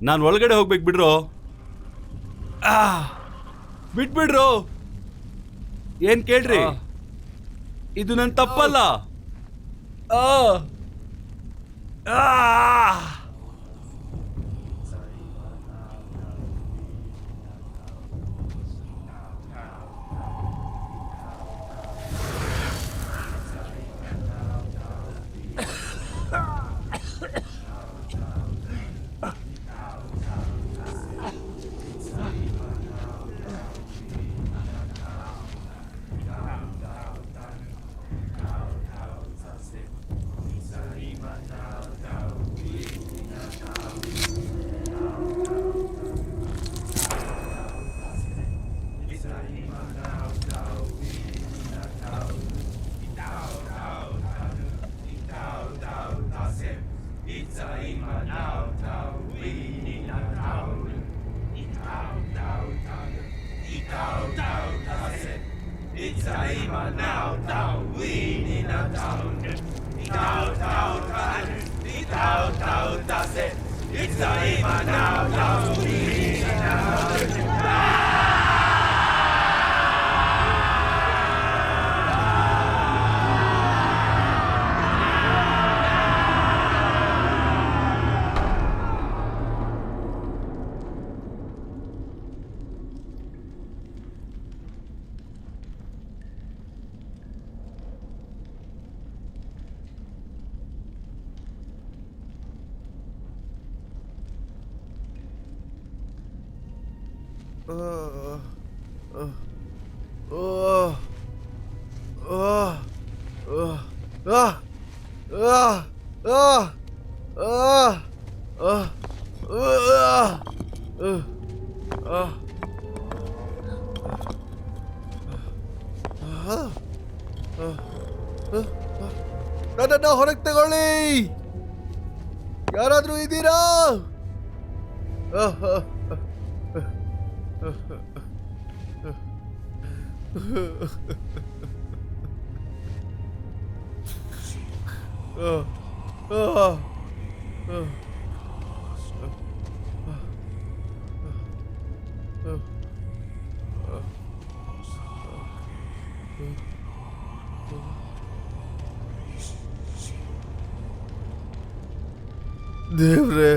ನಾನು ಒಳಗಡೆ ಹೋಗ್ಬೇಕು ಬಿಡ್ರೋ. ಬಿಟ್ಬಿಡ್ರೋ. ಏನ್ ಕೇಳ್ರಿ, ಇದು ನನ್ನ ತಪ್ಪಲ್ಲ. ನನ್ನನ್ನು ಹೊರಗೆ ತಗೊಳ್ಳಿ, ಯಾರಾದ್ರೂ ಇದ್ದೀರಾ? ದೇವ್ರೇ,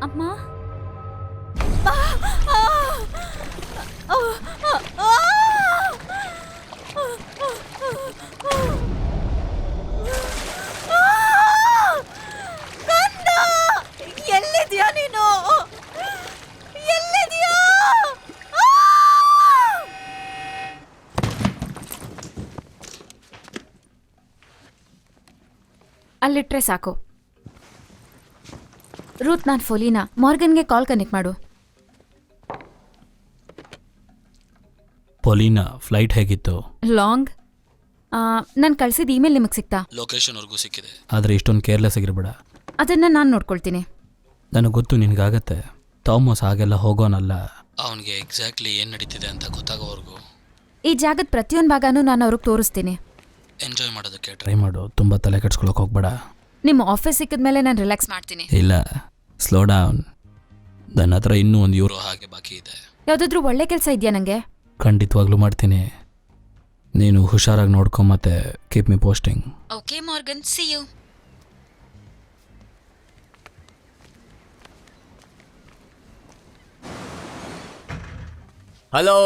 ಅಮ್ಮ ಎಲ್ಲಿದ್ಯಾ ನೀನು? ಎಲ್ಲಿದ್ಯಾ? ಅಲ್ಲಿಟ್ರೆ ಸಾಕು. ರೂತ್, ನಾನು ಫೊಲೀನಾ. ಮಾರ್ಗನ್ಗೆ ಕಾಲ್ ಕನೆಕ್ಟ್ ಮಾಡು. ಪೊಲೀನಾ, ಫ್ಲೈಟ್ ಹೇಗಿತ್ತು? ಲಾಂಗ್. ನಾನು ಕಳ್ಸಿದ ಇಮೇಲ್ ನಿಮಗೆ ಸಿಕ್ತಾ? ಲೊಕೇಶನ್ವರೆಗೂ ಸಿಕ್ಕಿದೆ, ಆದರೆ ಇಷ್ಟೊಂದು ಕೇರ್ಲೆಸ್ ಆಗಿರಬೇಡ. ಅದನ್ನು ನಾನು ನೋಡ್ಕೊಳ್ತೀನಿ. ನನಗೆ ಗೊತ್ತು ನಿನಗಾಗತ್ತೆ. ಥಾಮಸ್ ಹಾಗೆಲ್ಲ ಹೋಗೋನಲ್ಲ. ಅವನಿಗೆ ಎಕ್ಸಾಕ್ಟ್ಲಿ ಏನು ನಡೀತಿದೆ ಅಂತ ಗೊತ್ತಾಗೋವರೆಗೂ ಈ ಜಾಗದ ಪ್ರತಿಯೊಂದು ಭಾಗನೂ ನಾನು ಅವ್ರಿಗೆ ತೋರಿಸ್ತೀನಿ. ಎಂಜಾಯ್ ಮಾಡೋದಕ್ಕೆ ಟ್ರೈ ಮಾಡು. ತುಂಬ ತಲೆ ಕೆಡ್ಸ್ಕೊಳಕ್ಕೆ ಹೋಗ್ಬೇಡ. ನಿಮ್ಮ ಆಫೀಸ್ ಸಿಕ್ಕಿದ್ಮೇಲೆ ನಾನು ರಿಲ್ಯಾಕ್ಸ್ ಮಾಡ್ತೀನಿ. ಇಲ್ಲ, ಸ್ಲೋ ಡೌನ್. ನನ್ನ ಹತ್ರ ಇನ್ನೂ €1 ಹಾಗೆ ಬಾಕಿ ಇದೆ. ಯಾವುದಾದ್ರೂ ಒಳ್ಳೆ ಕೆಲಸ ಇದೆಯಾ ನನಗೆ? ಖಂಡಿತವಾಗ್ಲೂ ಮಾಡ್ತೀನಿ. ನೀನು ಹುಷಾರಾಗಿ ನೋಡ್ಕೊ, ಮತ್ತೆ keep me posting. Okay Morgan, see you. Hello,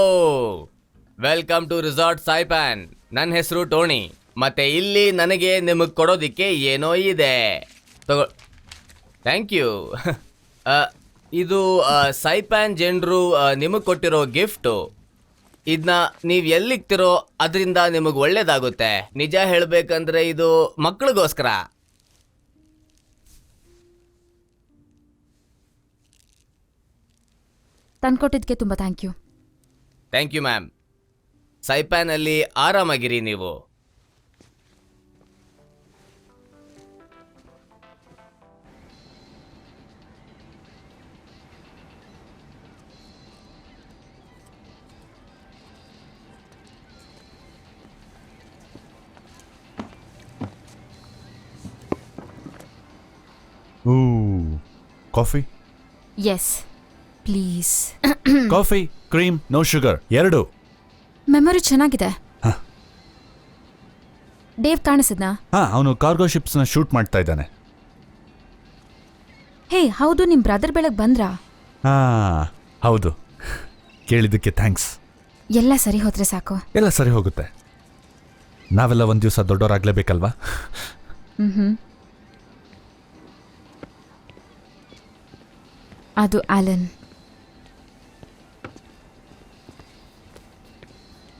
welcome to resort Saipan. ನನ್ನ ಹೆಸರು ಟೋನಿ. ಮತ್ತೆ ಇಲ್ಲಿ ನನಗೆ ನಿಮಗೆ ಕೊಡೋದಿಕ್ಕೆ ಏನೋ ಇದೆ. ತಗೋ. Thank you. ಇದು ಸೈಪಾನ್ ಜನರು ನಿಮಗೆ ಕೊಟ್ಟಿರೋ ಗಿಫ್ಟು. ಇದನ್ನ ನೀವು ಎಲ್ಲಿಗ್ತಿರೋ ಅದರಿಂದ ನಿಮಗೆ ಒಳ್ಳೇದಾಗುತ್ತೆ. ನಿಜ ಹೇಳಬೇಕಂದ್ರೆ ಇದು ಮಕ್ಕಳಿಗೋಸ್ಕರ. ತಂದ್ಕೊಟ್ಟಿದ್ದಕ್ಕೆ ತುಂಬ thank you. Thank you ma'am. ಸೈಪಾನಲ್ಲಿ ಆರಾಮಾಗಿರಿ ನೀವು. Coffee yes please. Coffee, cream, no sugar, 2. Memory ಚೆನ್ನಾಗಿದೆ. ಡೇವ್ ಕಾಣಿಸಿದ್ನಾ? ಅವನು ಕಾರ್ಗೋ ಶಿಪ್ಸ್ನ ಶೂಟ್ ಮಾಡ್ತಾ ಇದ್ದಾನೆ. ಹೇ, ಹೌದು, ನಿಮ್ಮ ಬ್ರದರ್ ಬೆಳಗ್ಗೆ ಬಂದ್ರಾ? ಹೌದು. ಕೇಳಿದ್ದಕ್ಕೆ ಥ್ಯಾಂಕ್ಸ್. ಎಲ್ಲ ಸರಿ ಹೋದ್ರೆ ಸಾಕು. ಎಲ್ಲ ಸರಿ ಹೋಗುತ್ತೆ. ನಾವೆಲ್ಲ ಒಂದು ದಿವಸ ದೊಡ್ಡವರಾಗಲೇಬೇಕಲ್ವಾ? ಅದು ಆಲನ್.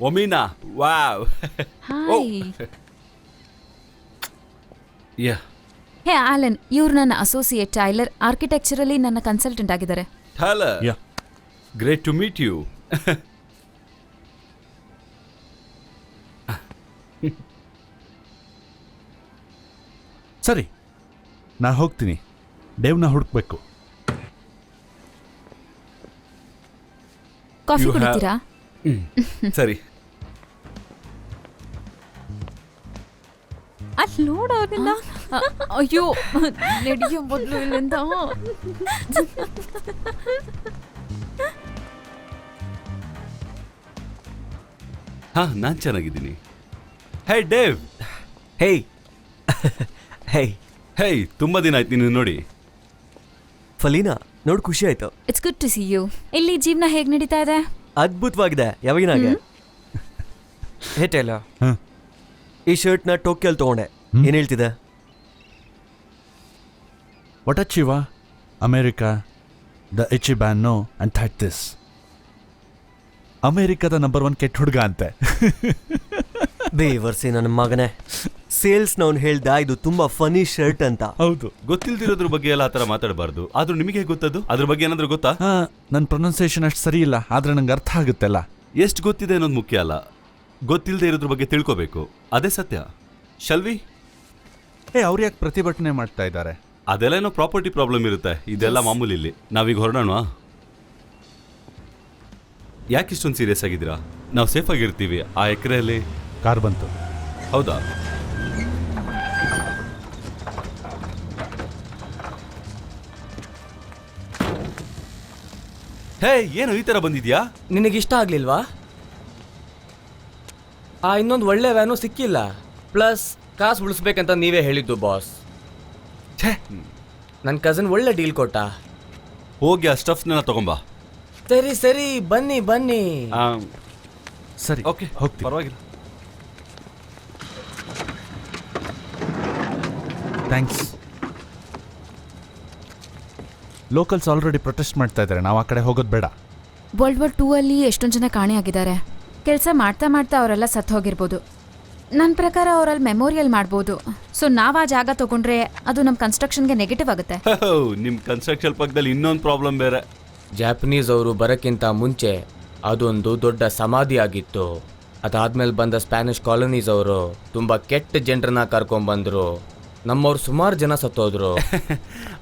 ಒಮೀನಾ, wow. Hi. Yeah, hey Alan, ಇವ್ರು ನನ್ನ ಅಸೋಸಿಯೇಟ್. ಟೈಲರ್ ಆರ್ಕಿಟೆಕ್ಚರಲ್ಲಿ ನನ್ನ ಕನ್ಸಲ್ಟೆಂಟ್ ಆಗಿದ್ದಾರೆ. Hello. Yeah. Great to meet you. ಸರಿ, ನಾ ಹೋಗ್ತೀನಿ. ಡೇವ್ನ ಹುಡುಕ್ಬೇಕು. ಕಾಫಿ You have- ಕುಡಿತೀರಾ? ಸರಿ. ಅಲ್ಲಿ ನೋಡೋರಿಲ್ಲ. ಅಯ್ಯೋ, ನಡೆಯೋ ಮೊದಲು ಇಲ್ಲಿಂದ. ನಾನ್ ಚೆನ್ನಾಗಿದ್ದೀನಿ. ಹೇ ಡೇವ್. ಹೇಯ್ ಹೇಯ್ ಹೇಯ್, ತುಂಬಾ ದಿನ ಆಯ್ತು ನೀನು ನೋಡಿ. ಫಲೀನಾ, ನೋಡ್ ಖುಷಿ ಆಯ್ತು. It's good to see you. ಇಲ್ಲಿ ಜೀವನ ಹೇಗ್ ನಡೀತಾ ಇದೆ? ಅದ್ಭುತವಾಗಿದೆ. ಯಾವಾಗಿನಾಗೆ ಹೇ ಟೈಲರ್, ಈ ಶರ್ಟ್ನ ಟೋಕಿಯಲ್ಲಿ ತಗೊಂಡೆ. ಏನ್ ಹೇಳ್ತಿದೆ? ಒಟಚಿವ ಅಮೇರಿಕಾ ದ ಇಚಿಬ್ಯಾನೋ ಅಂಡ್ ಥ್ಯಾಟ್ ದಿಸ್. ಅಮೇರಿಕಾದ ನಂಬರ್ 1 ಕೆಟ್ಟ ಹುಡುಗ ಅಂತೆ. ಬೇವರ್ಸಿ ನನ್ನ ಮಗನೇ. ಸೇಲ್ಸ್ನವ್ನು ಹೇಳ್ದ ಇದು ತುಂಬಾ ಫನಿ ಶರ್ಟ್ ಅಂತ. ಹೌದು. ಗೊತ್ತಿಲ್ದಿರೋದ್ರ ಬಗ್ಗೆ ಎಲ್ಲ ಆತರ ಮಾತಾಡಬಾರ್ದು. ಆದ್ರೂ ನಿಮಗೆ ಹೇಗೆ ಗೊತ್ತದು? ಅದ್ರ ಬಗ್ಗೆ ಏನಾದ್ರೂ ಗೊತ್ತಾ? ನನ್ನ ಪ್ರೊನೌನ್ಸಿಯೇಷನ್ ಅಷ್ಟು ಸರಿ ಇಲ್ಲ, ಆದ್ರೆ ನಂಗೆ ಅರ್ಥ ಆಗುತ್ತೆಲ್ಲ. ಎಷ್ಟು ಗೊತ್ತಿದೆ ಅನ್ನೋದು ಮುಖ್ಯ ಅಲ್ಲ, ಗೊತ್ತಿಲ್ಲದೆ ಇರೋದ್ರ ಬಗ್ಗೆ ತಿಳ್ಕೋಬೇಕು. ಅದೇ ಸತ್ಯ. ಶಲ್ವಿ, ಅವ್ರು ಯಾಕೆ ಪ್ರತಿಭಟನೆ ಮಾಡ್ತಾ ಇದ್ದಾರೆ? ಅದೆಲ್ಲ ಏನೋ ಪ್ರಾಪರ್ಟಿ ಪ್ರಾಬ್ಲಮ್ ಇರುತ್ತೆ. ಇದೆಲ್ಲ ಮಾಮೂಲಿ ಇಲ್ಲಿ. ನಾವೀಗ ಹೊರಡೋಣ. ಯಾಕೆ ಇಷ್ಟೊಂದು ಸೀರಿಯಸ್ ಆಗಿದ್ದೀರಾ? ನಾವು ಸೇಫ್ ಆಗಿರ್ತೀವಿ. ಆ ಎಕರೆಯಲ್ಲಿ ಕಾರ್ ಬಂತು. ಹೌದಾ? ಹೇ, ಏನು ಈ ತರ ಬಂದಿದ್ಯಾ? ನಿನಗಿಷ್ಟ ಆಗ್ಲಿಲ್ವಾ? ಇನ್ನೊಂದು ಒಳ್ಳೆ ವ್ಯಾನು ಸಿಕ್ಕಿಲ್ಲ. ಪ್ಲಸ್ ಕಾಸು ಉಳಿಸ್ಬೇಕಂತ ನೀವೇ ಹೇಳಿದ್ದು ಬಾಸ್. ನನ್ನ ಕಸಿನ್ ಒಳ್ಳೆ ಡೀಲ್ ಕೊಟ್ಟ. ಹೋಗಿ ಆ ಸ್ಟಫ್ನ ತಗೊಂಬಾ. ಸರಿ ಸರಿ, ಬನ್ನಿ ಬನ್ನಿ. ಸರಿ ಓಕೆ, ಹೋಗ್ತೀವಿ. ಪರವಾಗಿಲ್ಲ. ಥ್ಯಾಂಕ್ಸ್. ಲೋಕಲ್ಸ್ ಆಲ್ರೆಡಿ ಪ್ರೊಟೆಸ್ಟ್ ಮಾಡ್ತಾ ಇದ್ದಾರೆ, ನಾವು ಆ ಕಡೆ ಹೋಗೋದು ಬೇಡ. ವರ್ಲ್ಡ್ ವಾರ್ 2 ಅಲ್ಲಿ ಎಷ್ಟೊಂದು ಜನ ಕಾಣೆಯಾಗಿದ್ದಾರೆ. ಕೆಲಸ ಮಾಡ್ತಾ ಮಾಡ್ತಾ ಅವರೆಲ್ಲ ಸತ್ತು ಹೋಗಿರ್ಬೋದು. ನನ್ನ ಪ್ರಕಾರ ಅವರಲ್ಲಿ ಮೆಮೋರಿಯಲ್ ಮಾಡ್ಬೋದು. ಸೊ ನಾವು ಆ ಜಾಗ ತಗೊಂಡ್ರೆ ಅದು ನಮ್ಮ ಕನ್ಸ್ಟ್ರಕ್ಷನ್ಗೆ ನೆಗೆಟಿವ್ ಆಗುತ್ತೆ. ನಿಮ್ಮ ಕನ್ಸ್ಟ್ರಕ್ಷನ್ ಪಕ್ಕದಲ್ಲಿ ಇನ್ನೊಂದು ಪ್ರಾಬ್ಲಮ್ ಬೇರೆ. ಜಾಪನೀಸ್ ಅವರು ಬರೋಕ್ಕಿಂತ ಮುಂಚೆ ಅದೊಂದು ದೊಡ್ಡ ಸಮಾಧಿ ಆಗಿತ್ತು. ಅದಾದ್ಮೇಲೆ ಬಂದ ಸ್ಪ್ಯಾನಿಷ್ ಕಾಲನೀಸ್ ಅವರು ತುಂಬ ಕೆಟ್ಟ ಜನರನ್ನ ಕರ್ಕೊಂಡ್ಬಂದರು. ನಮ್ಮವ್ರು ಸುಮಾರು ಜನ ಸತ್ತೋದ್ರು.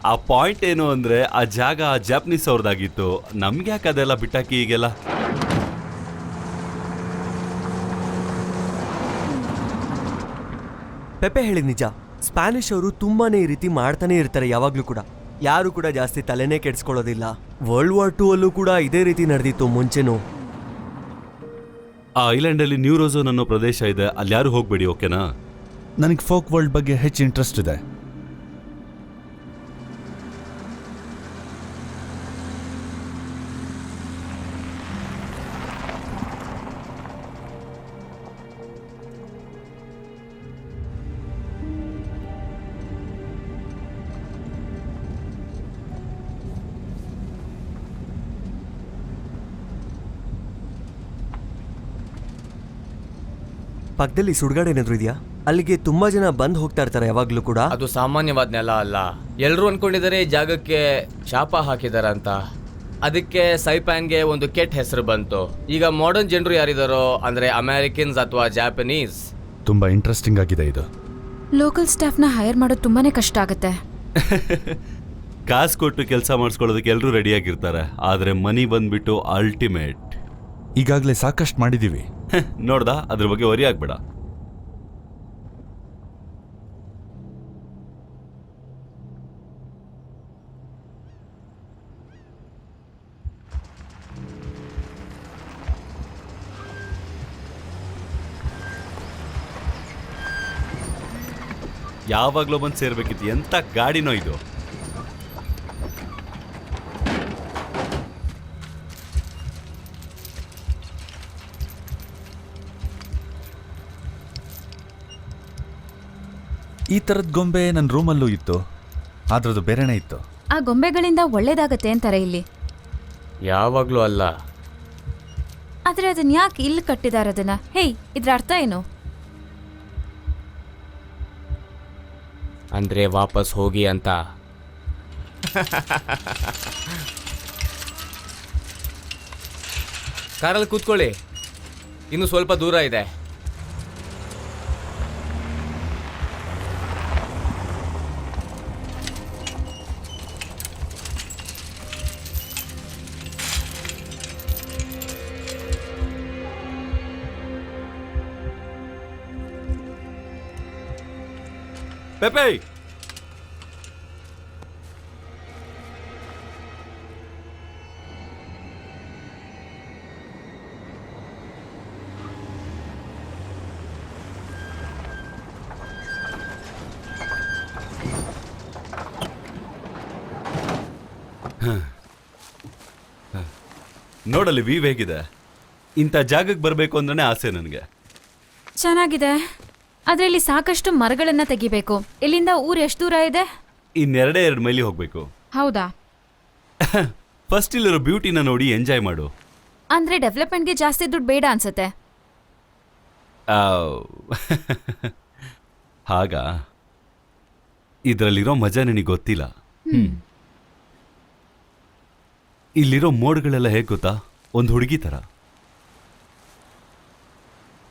ಆ ಪಾಯಿಂಟ್ ಏನು ಅಂದ್ರೆ ಆ ಜಾಗ ಜಾಪನೀಸ್ ಅವ್ರದ್ದಾಗಿತ್ತು. ನಮ್ಗೆ ಯಾಕೆ ಅದೆಲ್ಲ ಬಿಟ್ಟಾಕಿ ಈಗೆಲ್ಲ? ಪೆಪೆ ಹೇಳಿದ ನಿಜ. ಸ್ಪ್ಯಾನಿಷ್ ಅವರು ತುಂಬಾನೇ ಈ ರೀತಿ ಮಾಡ್ತಾನೆ ಇರ್ತಾರೆ ಯಾವಾಗ್ಲೂ ಕೂಡ. ಯಾರು ಕೂಡ ಜಾಸ್ತಿ ತಲೆನೇ ಕೆಡ್ಸ್ಕೊಳ್ಳೋದಿಲ್ಲ. ವರ್ಲ್ಡ್ ವಾರ್ 2 ಅಲ್ಲೂ ಕೂಡ ಇದೇ ರೀತಿ ನಡೆದಿತ್ತು ಮುಂಚೆನೂ. ಆ ಐಲ್ಯಾಂಡಲ್ಲಿ ನ್ಯೂ ರೋಝೋನ್ ಅನ್ನೋ ಪ್ರದೇಶ ಇದೆ, ಅಲ್ಲಿ ಯಾರು ಹೋಗ್ಬೇಡಿ, ಓಕೆನಾ? ನನಗೆ ಫೋಕ್ ವರ್ಲ್ಡ್ ಬಗ್ಗೆ ಹೆಚ್ಚು ಇಂಟ್ರೆಸ್ಟ್ ಇದೆ. ಪಕ್ಕದಲ್ಲಿ ಸುಡ್ಗಾಡು ಏನಾದ್ರು ಇದೆಯಾ? ಅಲ್ಲಿಗೆ ತುಂಬಾ ಜನ ಬಂದ್ ಹೋಗ್ತಾ ಇರ್ತಾರೆ ಯಾವಾಗ್ಲೂ ಕೂಡ. ಅದು ಸಾಮಾನ್ಯವಾದ ನೆಲ ಅಲ್ಲ. ಎಲ್ಲರೂ ಅನ್ಕೊಂಡಿದ್ದಾರೆ ಈ ಜಾಗಕ್ಕೆ ಶಾಪ ಹಾಕಿದಾರ ಅಂತ. ಅದಕ್ಕೆ ಸೈಪ್ಯಾನ್ಗೆ ಒಂದು ಕೆಟ್ಟ ಹೆಸರು ಬಂತು. ಈಗ ಮಾಡರ್ನ್ ಜನರು ಯಾರಿದಾರೋ ಅಂದ್ರೆ ಅಮೆರಿಕನ್ಸ್ ಅಥವಾ ಜಾಪನೀಸ್. ತುಂಬಾ ಇಂಟ್ರೆಸ್ಟಿಂಗ್ ಆಗಿದೆ ಇದು. ಲೋಕಲ್ ಸ್ಟಾಫ್ನ ಹೈರ್ ಮಾಡೋದು ತುಂಬಾನೇ ಕಷ್ಟ ಆಗುತ್ತೆ. ಕಾಸು ಕೊಟ್ಟು ಕೆಲಸ ಮಾಡಿಸ್ಕೊಳ್ಳೋದಕ್ಕೆ ಎಲ್ಲರೂ ರೆಡಿಯಾಗಿರ್ತಾರೆ, ಆದರೆ ಮನಿ ಬಂದ್ಬಿಟ್ಟು ಅಲ್ಟಿಮೇಟ್. ಈಗಾಗಲೇ ಸಾಕಷ್ಟು ಮಾಡಿದ್ದೀವಿ. ನೋಡ್ದಾ, ಅದ್ರ ಬಗ್ಗೆ ವರಿ ಆಗ್ಬೇಡ. ಯಾವಾಗ್ಲೂ ಬಂದು ಸೇರ್ಬೇಕಿತ್ತು. ಎಂತ ಗಾಡಿನೋ ಇದು. ಈ ಥರದ ಗೊಂಬೆ ನನ್ನ ರೂಮಲ್ಲೂ ಇತ್ತು, ಆದ್ರದ್ದು ಬೇರೆನೇ ಇತ್ತು. ಆ ಗೊಂಬೆಗಳಿಂದ ಒಳ್ಳೇದಾಗತ್ತೆ ಅಂತಾರೆ ಇಲ್ಲಿ. ಯಾವಾಗ್ಲೂ ಅಲ್ಲ. ಆದ್ರೆ ಅದನ್ನ ಯಾಕೆ ಇಲ್ಲಿ ಕಟ್ಟಿದಾರೆ ಅದನ್ನ? ಹೇಯ್, ಇದ್ರ ಅರ್ಥ ಏನು? ಅಂದ್ರೆ ವಾಪಸ್ ಹೋಗಿ ಅಂತ. ಕಾರಲ್ಲಿ ಕೂತ್ಕೊಳ್ಳಿ, ಇನ್ನು ಸ್ವಲ್ಪ ದೂರ ಇದೆ. ಪೆಪೆ, ನೋಡಲ್ಲಿ ವ್ಯೂ ಹೇಗಿದೆ. ಇಂಥ ಜಾಗಕ್ಕೆ ಬರಬೇಕು ಅಂದ್ರೆ ಆಸೆ ನನಗೆ. ಚೆನ್ನಾಗಿದೆ, ಆದ್ರೆ ಇಲ್ಲಿ ಸಾಕಷ್ಟು ಮರಗಳನ್ನ ತೆಗಿಬೇಕು. ಇಲ್ಲಿಂದ ಊರು ಎಷ್ಟು ದೂರ ಇದೆ? 2 ಮೈಲಿ ಹೋಗ್ಬೇಕು. ಹೌದಾ? ಫಸ್ಟ್ ಇಲ್ಲಿರೋ ಬ್ಯೂಟಿನ ನೋಡಿ ಎಂಜಾಯ್ ಮಾಡು. ಅಂದ್ರೆ ಡೆವಲಪ್ಮೆಂಟ್ಗೆ ಜಾಸ್ತಿ ದುಡ್ಡು ಬೇಡ ಅನ್ಸುತ್ತೆ. ಹಾಗ ಇದರಲ್ಲಿರೋ ಮಜಾ ನಿನಗೆ ಗೊತ್ತಿಲ್ಲ. ಇಲ್ಲಿರೋ ಮೋಡ್ಗಳೆಲ್ಲ ಹೇಗೆ ಗೊತ್ತಾ? ಒಂದು ಹುಡುಗಿ ಥರ.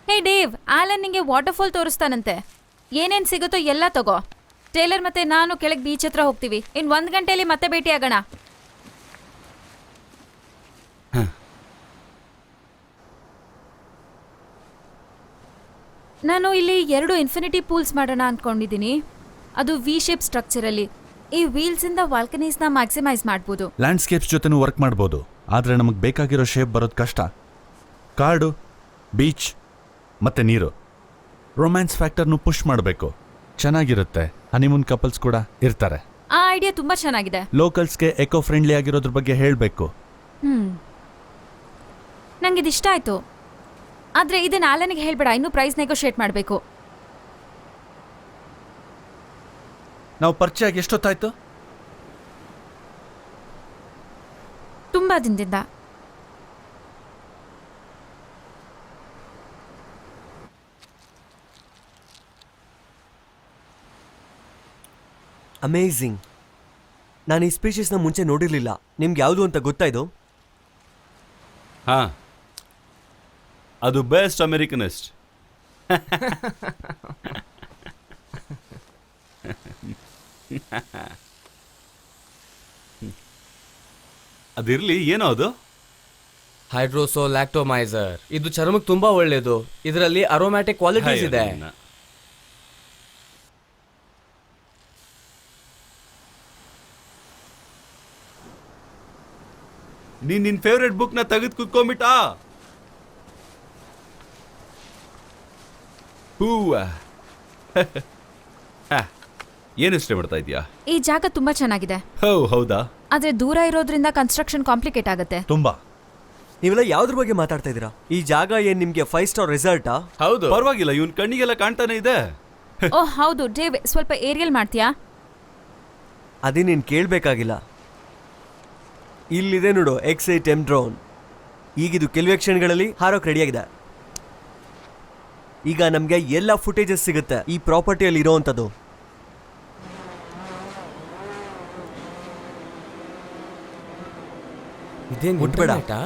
ಹೇ ಡೇವ್, ಆಲನ್ ನಿಂಗೆ ವಾಟರ್ಫಾಲ್ ತೋರಿಸ್ತಾನಂತೆ. ಏನೇನ್ ಸಿಗುತ್ತೋ ಎಲ್ಲ ತಗೋ. ಟೇಲರ್ ಮತ್ತೆ ನಾನು ಕೆಳಗೆ ಬೀಚ್ ಹತ್ರ ಹೋಗ್ತೀವಿ. ಇನ್ 1 ಗಂಟೆಯಲ್ಲಿ ಮತ್ತೆ ಭೇಟಿ ಆಗೋಣ. ನಾನು ಇಲ್ಲಿ 2 ಇನ್ಫಿನಿಟಿ ಪೂಲ್ಸ್ ಮಾಡೋಣ ಅನ್ಕೊಂಡಿದ್ದೀನಿ. ಅದು ವಿ ಶೇಪ್ ಸ್ಟ್ರಕ್ಚರಲ್ಲಿ. ಈ ವೀಲ್ಸ್ ಇಂದ ವಾಲ್ಕನೀಸ್ನ ಮ್ಯಾಕ್ಸಿಮೈಸ್ ಮಾಡ್ಬೋದು. ಲ್ಯಾಂಡ್ಸ್ಕೇಪ್ಸ್ ಜೊತೆನೂ ವರ್ಕ್ ಮಾಡ್ಬೋದು, ಆದರೆ ನಮಗೆ ಬೇಕಾಗಿರೋ ಶೇಪ್ ಬರೋದು ಕಷ್ಟ. ಕಾಡು, ಬೀಚ್ ಮತ್ತೆ ನೀರು, ರೊಮ್ಯಾನ್ಸ್ ಫ್ಯಾಕ್ಟರ್ನು ಪುಷ್ ಮಾಡಬೇಕು. ಚೆನ್ನಾಗಿರುತ್ತೆ. ಹನಿಮೂನ್ ಕಪಲ್ಸ್ ಕೂಡ ಇರ್ತಾರೆ. ಆ ಐಡಿಯಾ ತುಂಬಾ ಚೆನ್ನಾಗಿದೆ. ಲೋಕಲ್ಸ್ಗೆ ಎಕೋ ಫ್ರೆಂಡ್ಲಿ ಆಗಿರೋದ್ರ ಬಗ್ಗೆ ಹೇಳಬೇಕು. ನಂಗಿದಿಷ್ಟ ಆಯ್ತು. ಆದ್ರೆ ಇದನ್ನ ಆಲನಿಗೆ ಹೇಳ್ಬೇಡ, ಇನ್ನೂ ಪ್ರೈಸ್ ನೆಗೋಷಿಯೇಟ್ ಮಾಡಬೇಕು. ನಾವು ಪರಿಚಯ ಆಗಿ ಎಷ್ಟೊತ್ತಾಯ್ತು? ತುಂಬಾ ದಿನದಿಂದ. ಅಮೇಝಿಂಗ್. ನಾನು ಈ ಸ್ಪೀಷೀಸ್ನ ಮುಂಚೆ ನೋಡಿರಲಿಲ್ಲ. ನಿಮ್ಗೆ ಯಾವುದು ಅಂತ ಗೊತ್ತಾ ಇದು? ಹಾಂ, ಅದು ಬೆಸ್ಟ್ ಅಮೆರಿಕನಿಸ್ಟ್. ಅದಿರ್ಲಿ, ಏನೋ ಅದು? ಹೈಡ್ರೋಸೋ ಲ್ಯಾಕ್ಟೋಮೈಸರ್. ಇದು ಚರ್ಮಕ್ಕೆ ತುಂಬಾ ಒಳ್ಳೇದು. ಇದರಲ್ಲಿ ಅರೋಮ್ಯಾಟಿಕ್ ಕ್ವಾಲಿಟೀಸ್ ಇದೆ. ನೀನ್ ನಿನ್ ಫೇವ್ರೆಟ್ ಬುಕ್ ನ ತೆಗೆದು ಕುತ್ಕೊಂಡ್ಬಿಟ್ಟಾ? ಹೂವ. ಏನು ಇಷ್ಟ ಮಾಡ್ತಾ ಇದೀಯಾ? ಈ ಜಾಗ ತುಂಬಾ ಚೆನ್ನಾಗಿದೆ. ಹೌದಾ? ಆದ್ರೆ ದೂರ ಇರೋದ್ರಿಂದ ಕನ್ಸ್ಟ್ರಕ್ಷನ್ ಕಾಂಪ್ಲಿಕೇಟ್ ಆಗುತ್ತೆ. ತುಂಬಾ. ನೀವೆಲ್ಲ ಯಾವ್ದ್ರ ಬಗ್ಗೆ ಮಾತಾಡ್ತಾ ಇದ್ದೀರಾ? ಈ ಜಾಗ ಏನ್ ನಿಮ್ಗೆ 5 ಸ್ಟಾರ್ ರೆಸಾರ್ಟಾ? ಹೌದು. ಪರವಾಗಿಲ್ಲ, ಇವನ್ ಕಣ್ಣಿಗೆಲ್ಲ ಕಾಣ್ತಾನೆ ಇದೆ. ಓಹ್ ಹೌದು. ಡೇವ್, ಸ್ವಲ್ಪ ಏರಿಯಲ್ ಮಾಡ್ತೀಯಾ? ಅದೇ ನೀನ್ ಕೇಳ್ಬೇಕಾಗಿಲ್ಲ. ಇಲ್ಲಿದೆ ನೋಡು, XATM ಡ್ರೋನ್. ಈಗಿದು ಕೆಲವೇ ಕ್ಷಣಗಳಲ್ಲಿ ಹಾರೋಕ್ ರೆಡಿಯಾಗಿದೆ. ಈಗ ನಮ್ಗೆ ಎಲ್ಲ ಫುಟೇಜಸ್ ಸಿಗುತ್ತೆ ಈ ಪ್ರಾಪರ್ಟಿಯಲ್ಲಿ ಇರೋವಂಥದ್ದು. ಇದೇನ್ ಮುಟ್ಬೇಡ. ಇಂಟರ್ನೆಟ್ಟಾ?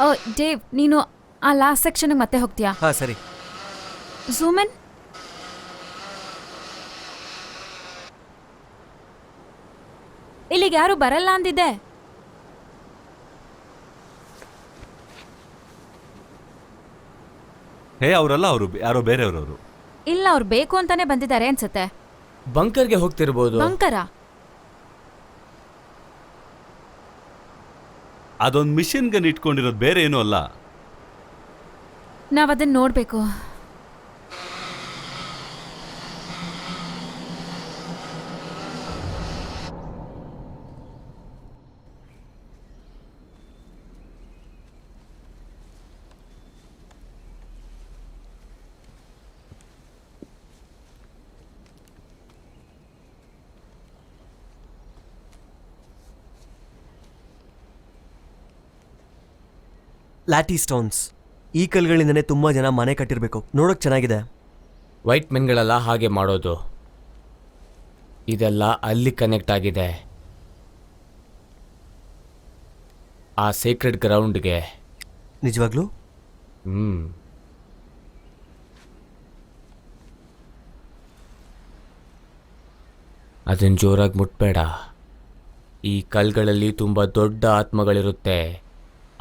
ಓ ಡೇವ್, ನೀನು ಆ ಲಾಸ್ಟ್ ಸೆಕ್ಷನ್ಗೆ ಮತ್ತೆ ಹೋಗ್ತೀಯಾ? ಹಾ ಸರಿ. ಝೂಮನ್. ಇಲ್ಲಿಗೆ ಯಾರು ಬರಲ್ಲ ಅಂದಿದ್ದೆ. ಅವರಲ್ಲ, ಅವರು ಯಾರೋ ಬೇರೆಯವರು. ಇಲ್ಲ, ಅವ್ರು ಬೇಕು ಅಂತಾನೆ ಬಂದಿದ್ದಾರೆ ಅನ್ಸುತ್ತೆ. ಬಂಕರ್ಗೆ ಹೋಗ್ತಿರ್ಬೋದು. ಬಂಕರ? ಅದೊಂದು ಮಿಷಿನ್ ಗನ್ ಇಟ್ಕೊಂಡಿರೋದು, ಬೇರೆ ಏನೂ ಅಲ್ಲ. ನಾವ್ ಅದನ್ನ ನೋಡ್ಬೇಕು. Latte stones. ಈ ಕಲ್ಗಳಿಂದನೇ ತುಂಬಾ ಜನ ಮನೆ ಕಟ್ಟಿರ್ಬೇಕು. ನೋಡೋಕ್ ಚೆನ್ನಾಗಿದೆ. ವೈಟ್ ಮೆನ್ಗಳೆಲ್ಲ ಹಾಗೆ ಮಾಡೋದು. ಇದೆಲ್ಲ ಅಲ್ಲಿ ಕನೆಕ್ಟ್ ಆಗಿದೆ, ಆ ಸೀಕ್ರೆಟ್ ಗ್ರೌಂಡ್ಗೆ. ನಿಜವಾಗ್ಲೂ? ಅದನ್ನ ಜೋರಾಗಿ ಮುಟ್ಬೇಡ. ಈ ಕಲ್ಗಳಲ್ಲಿ ತುಂಬ ದೊಡ್ಡ ಆತ್ಮಗಳಿರುತ್ತೆ.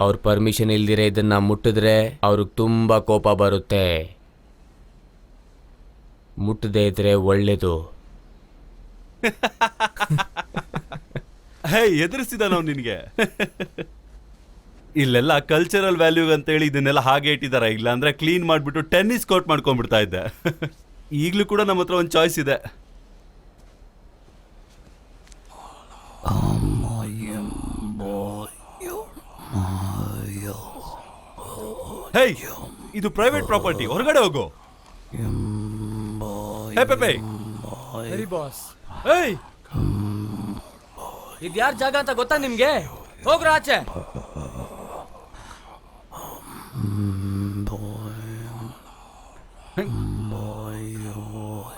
ಅವ್ರ ಪರ್ಮಿಷನ್ ಇಲ್ದಿರೆ ಇದನ್ನ ಮುಟ್ಟಿದ್ರೆ ಅವ್ರಿಗೆ ತುಂಬ ಕೋಪ ಬರುತ್ತೆ. ಮುಟ್ಟದೇ ಇದ್ರೆ ಒಳ್ಳೇದು. ಎದುರಿಸಿದ ನಾವು ನಿನಗೆ. ಇಲ್ಲೆಲ್ಲ ಕಲ್ಚರಲ್ ವ್ಯಾಲ್ಯೂ ಅಂತೇಳಿ ಇದನ್ನೆಲ್ಲ ಹಾಗೆ ಇಟ್ಟಿದಾರ. ಇಲ್ಲ ಅಂದ್ರೆ ಕ್ಲೀನ್ ಮಾಡಿಬಿಟ್ಟು ಟೆನ್ನಿಸ್ ಕೋರ್ಟ್ ಮಾಡ್ಕೊಂಡ್ಬಿಡ್ತಾ ಇದ್ದೆ. ಈಗಲೂ ಕೂಡ ನಮ್ಮ ಹತ್ರ ಒಂದು ಚಾಯ್ಸ್ ಇದೆ. ಹೇಯ್, ಇದು ಪ್ರೈವೇಟ್ ಪ್ರಾಪರ್ಟಿ, ಹೊರಗಡೆ ಹೋಗು. ಹೇ ಪೆಪೆ. ಏಯ್, ಇದ್ಯಾರ ಜಾಗ ಅಂತ ಗೊತ್ತಾ ನಿಮ್ಗೆ? ಹೋಗ್ರ ಆಚೆ.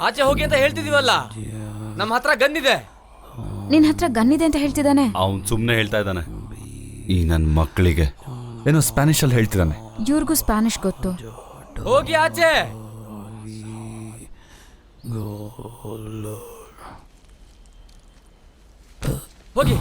ಆಚೆ ಹೋಗಿ ಅಂತ ಹೇಳ್ತಿದೀವಲ್ಲ. ನಮ್ಮ ಹತ್ರ ಗನ್ ಇದೆ. ನಿನ್ ಹತ್ರ ಗನ್ ಇದೆ ಅಂತ ಹೇಳ್ತಿದ್ದಾನೆ. ಅವನ್ ಸುಮ್ನೆ ಹೇಳ್ತಾ ಇದ್ದಾನೆ. ಈ ನನ್ನ ಮಕ್ಕಳಿಗೆ ಏನೋ ಸ್ಪ್ಯಾನಿಷ್ ಅಲ್ಲಿ ಹೇಳ್ತಿದ್ದಾನೆ. ಇವ್ರಿಗೂ ಸ್ಪ್ಯಾನಿಷ್ ಗೊತ್ತು. ಹೋಗಿ ಆಚೆ. ಹೋಗಿ.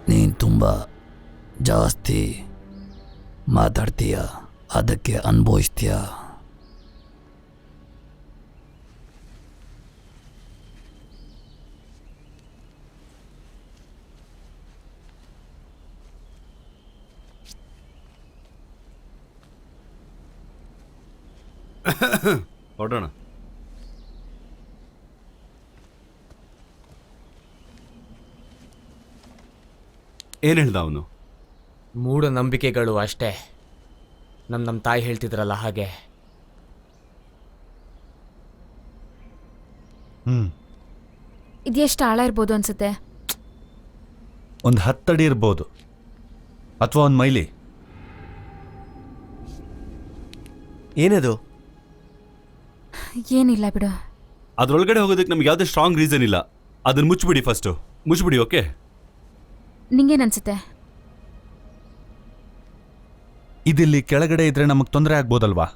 ನೀ ತುಂಬ ಜಾಸ್ತಿ ಮಾತಾಡ್ತೀಯ, ಅದಕ್ಕೆ ಅನುಭವಿಸ್ತೀಯ. ಹೊರಡೋಣ. ಏನು ಹೇಳ್ದ ಅವನು? ಮೂಢನಂಬಿಕೆಗಳು ಅಷ್ಟೇ. ನಮ್ಮ ತಾಯಿ ಹೇಳ್ತಿದ್ರಲ್ಲ ಹಾಗೆ. ಇದೆಷ್ಟು ಆಳ ಇರ್ಬೋದು ಅನ್ಸುತ್ತೆ? ಒಂದು 10 ಅಡಿ ಇರ್ಬೋದು, ಅಥವಾ 1 ಮೈಲಿ. ಏನದು? ಏನಿಲ್ಲ ಬಿಡು. ಅದ್ರೊಳಗಡೆ ಹೋಗೋದಕ್ಕೆ ನಮ್ಗೆ ಯಾವುದೇ ಸ್ಟ್ರಾಂಗ್ ರೀಸನ್ ಇಲ್ಲ. ಅದನ್ನ ಮುಚ್ಚಿಬಿಡಿ, ಫಸ್ಟು ಮುಚ್ಚಿಬಿಡಿ. ಓಕೆ, ನಿಂಗೇನನ್ಸುತ್ತೆ? ಇದಿಲ್ಲಿ ಕೆಳಗಡೆ ಇದ್ರೆ ನಮಗೆ ತೊಂದರೆ ಆಗ್ಬೋದಲ್ವಾ?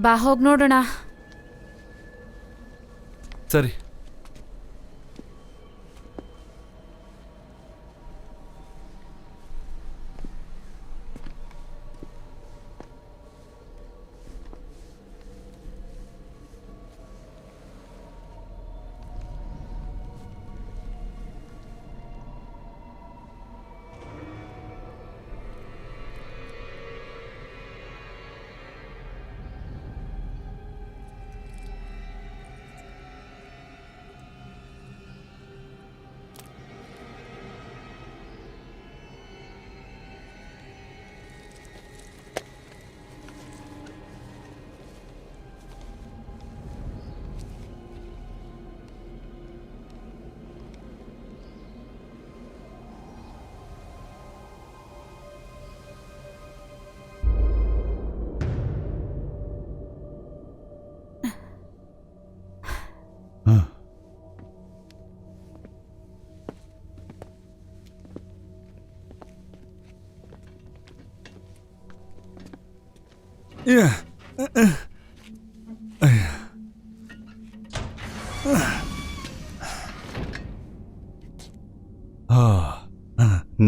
ಬಾ ಹೋಗಿ ನೋಡೋಣ. ಸರಿ.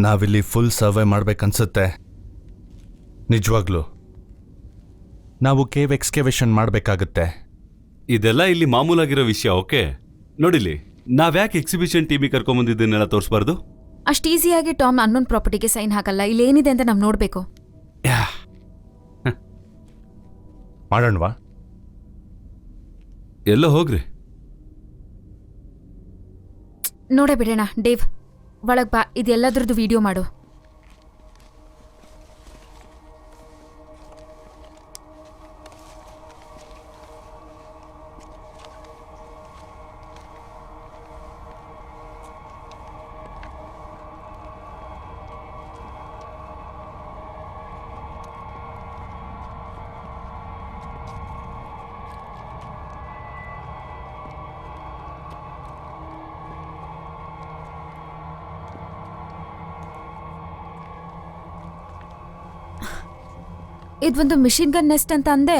ನಾವಿಲ್ಲಿ ಫುಲ್ ಸರ್ವೆ ಮಾಡ್ಬೇಕನ್ಸುತ್ತೆ. ನಿಜವಾಗ್ಲೂ ನಾವು ಕೇವ್ ಎಕ್ಸ್ಕೇವೇಷನ್ ಮಾಡಬೇಕಾಗುತ್ತೆ. ಇದೆಲ್ಲ ಇಲ್ಲಿ ಮಾಮೂಲಾಗಿರೋ ವಿಷಯ. ಓಕೆ, ನೋಡಿಲಿ, ನಾವ್ಯಾಕೆ ಎಕ್ಸಿಬಿಷನ್ ಟೀಮಿಗೆ ಕರ್ಕೊಂಬಂದಿದ್ದನ್ನೆಲ್ಲ ತೋರಿಸ್ಬಾರ್ದು? ಅಷ್ಟು ಈಸಿಯಾಗಿ ಟಾಮ್ ಅನ್ನೋನ್ ಪ್ರಾಪರ್ಟಿಗೆ ಸೈನ್ ಹಾಕಲ್ಲ. ಇಲ್ಲೇನಿದೆ ಅಂತ ನಾವು ನೋಡಬೇಕು. ಮಾಡೋಣವಾ? ಎಲ್ಲೋ ಹೋಗ್ರಿ. ನೋಡೇ ಬಿಡೋಣ. ಡೇವ್, ಒಳಗ್ ಬಾ. ಇದೆಲ್ಲದ್ರದ್ದು ವಿಡಿಯೋ ಮಾಡು. ಇದೊಂದು ಮಿಷಿನ್ ಗನ್ ನೆಸ್ಟ್ ಅಂತ ಅಂದೆ.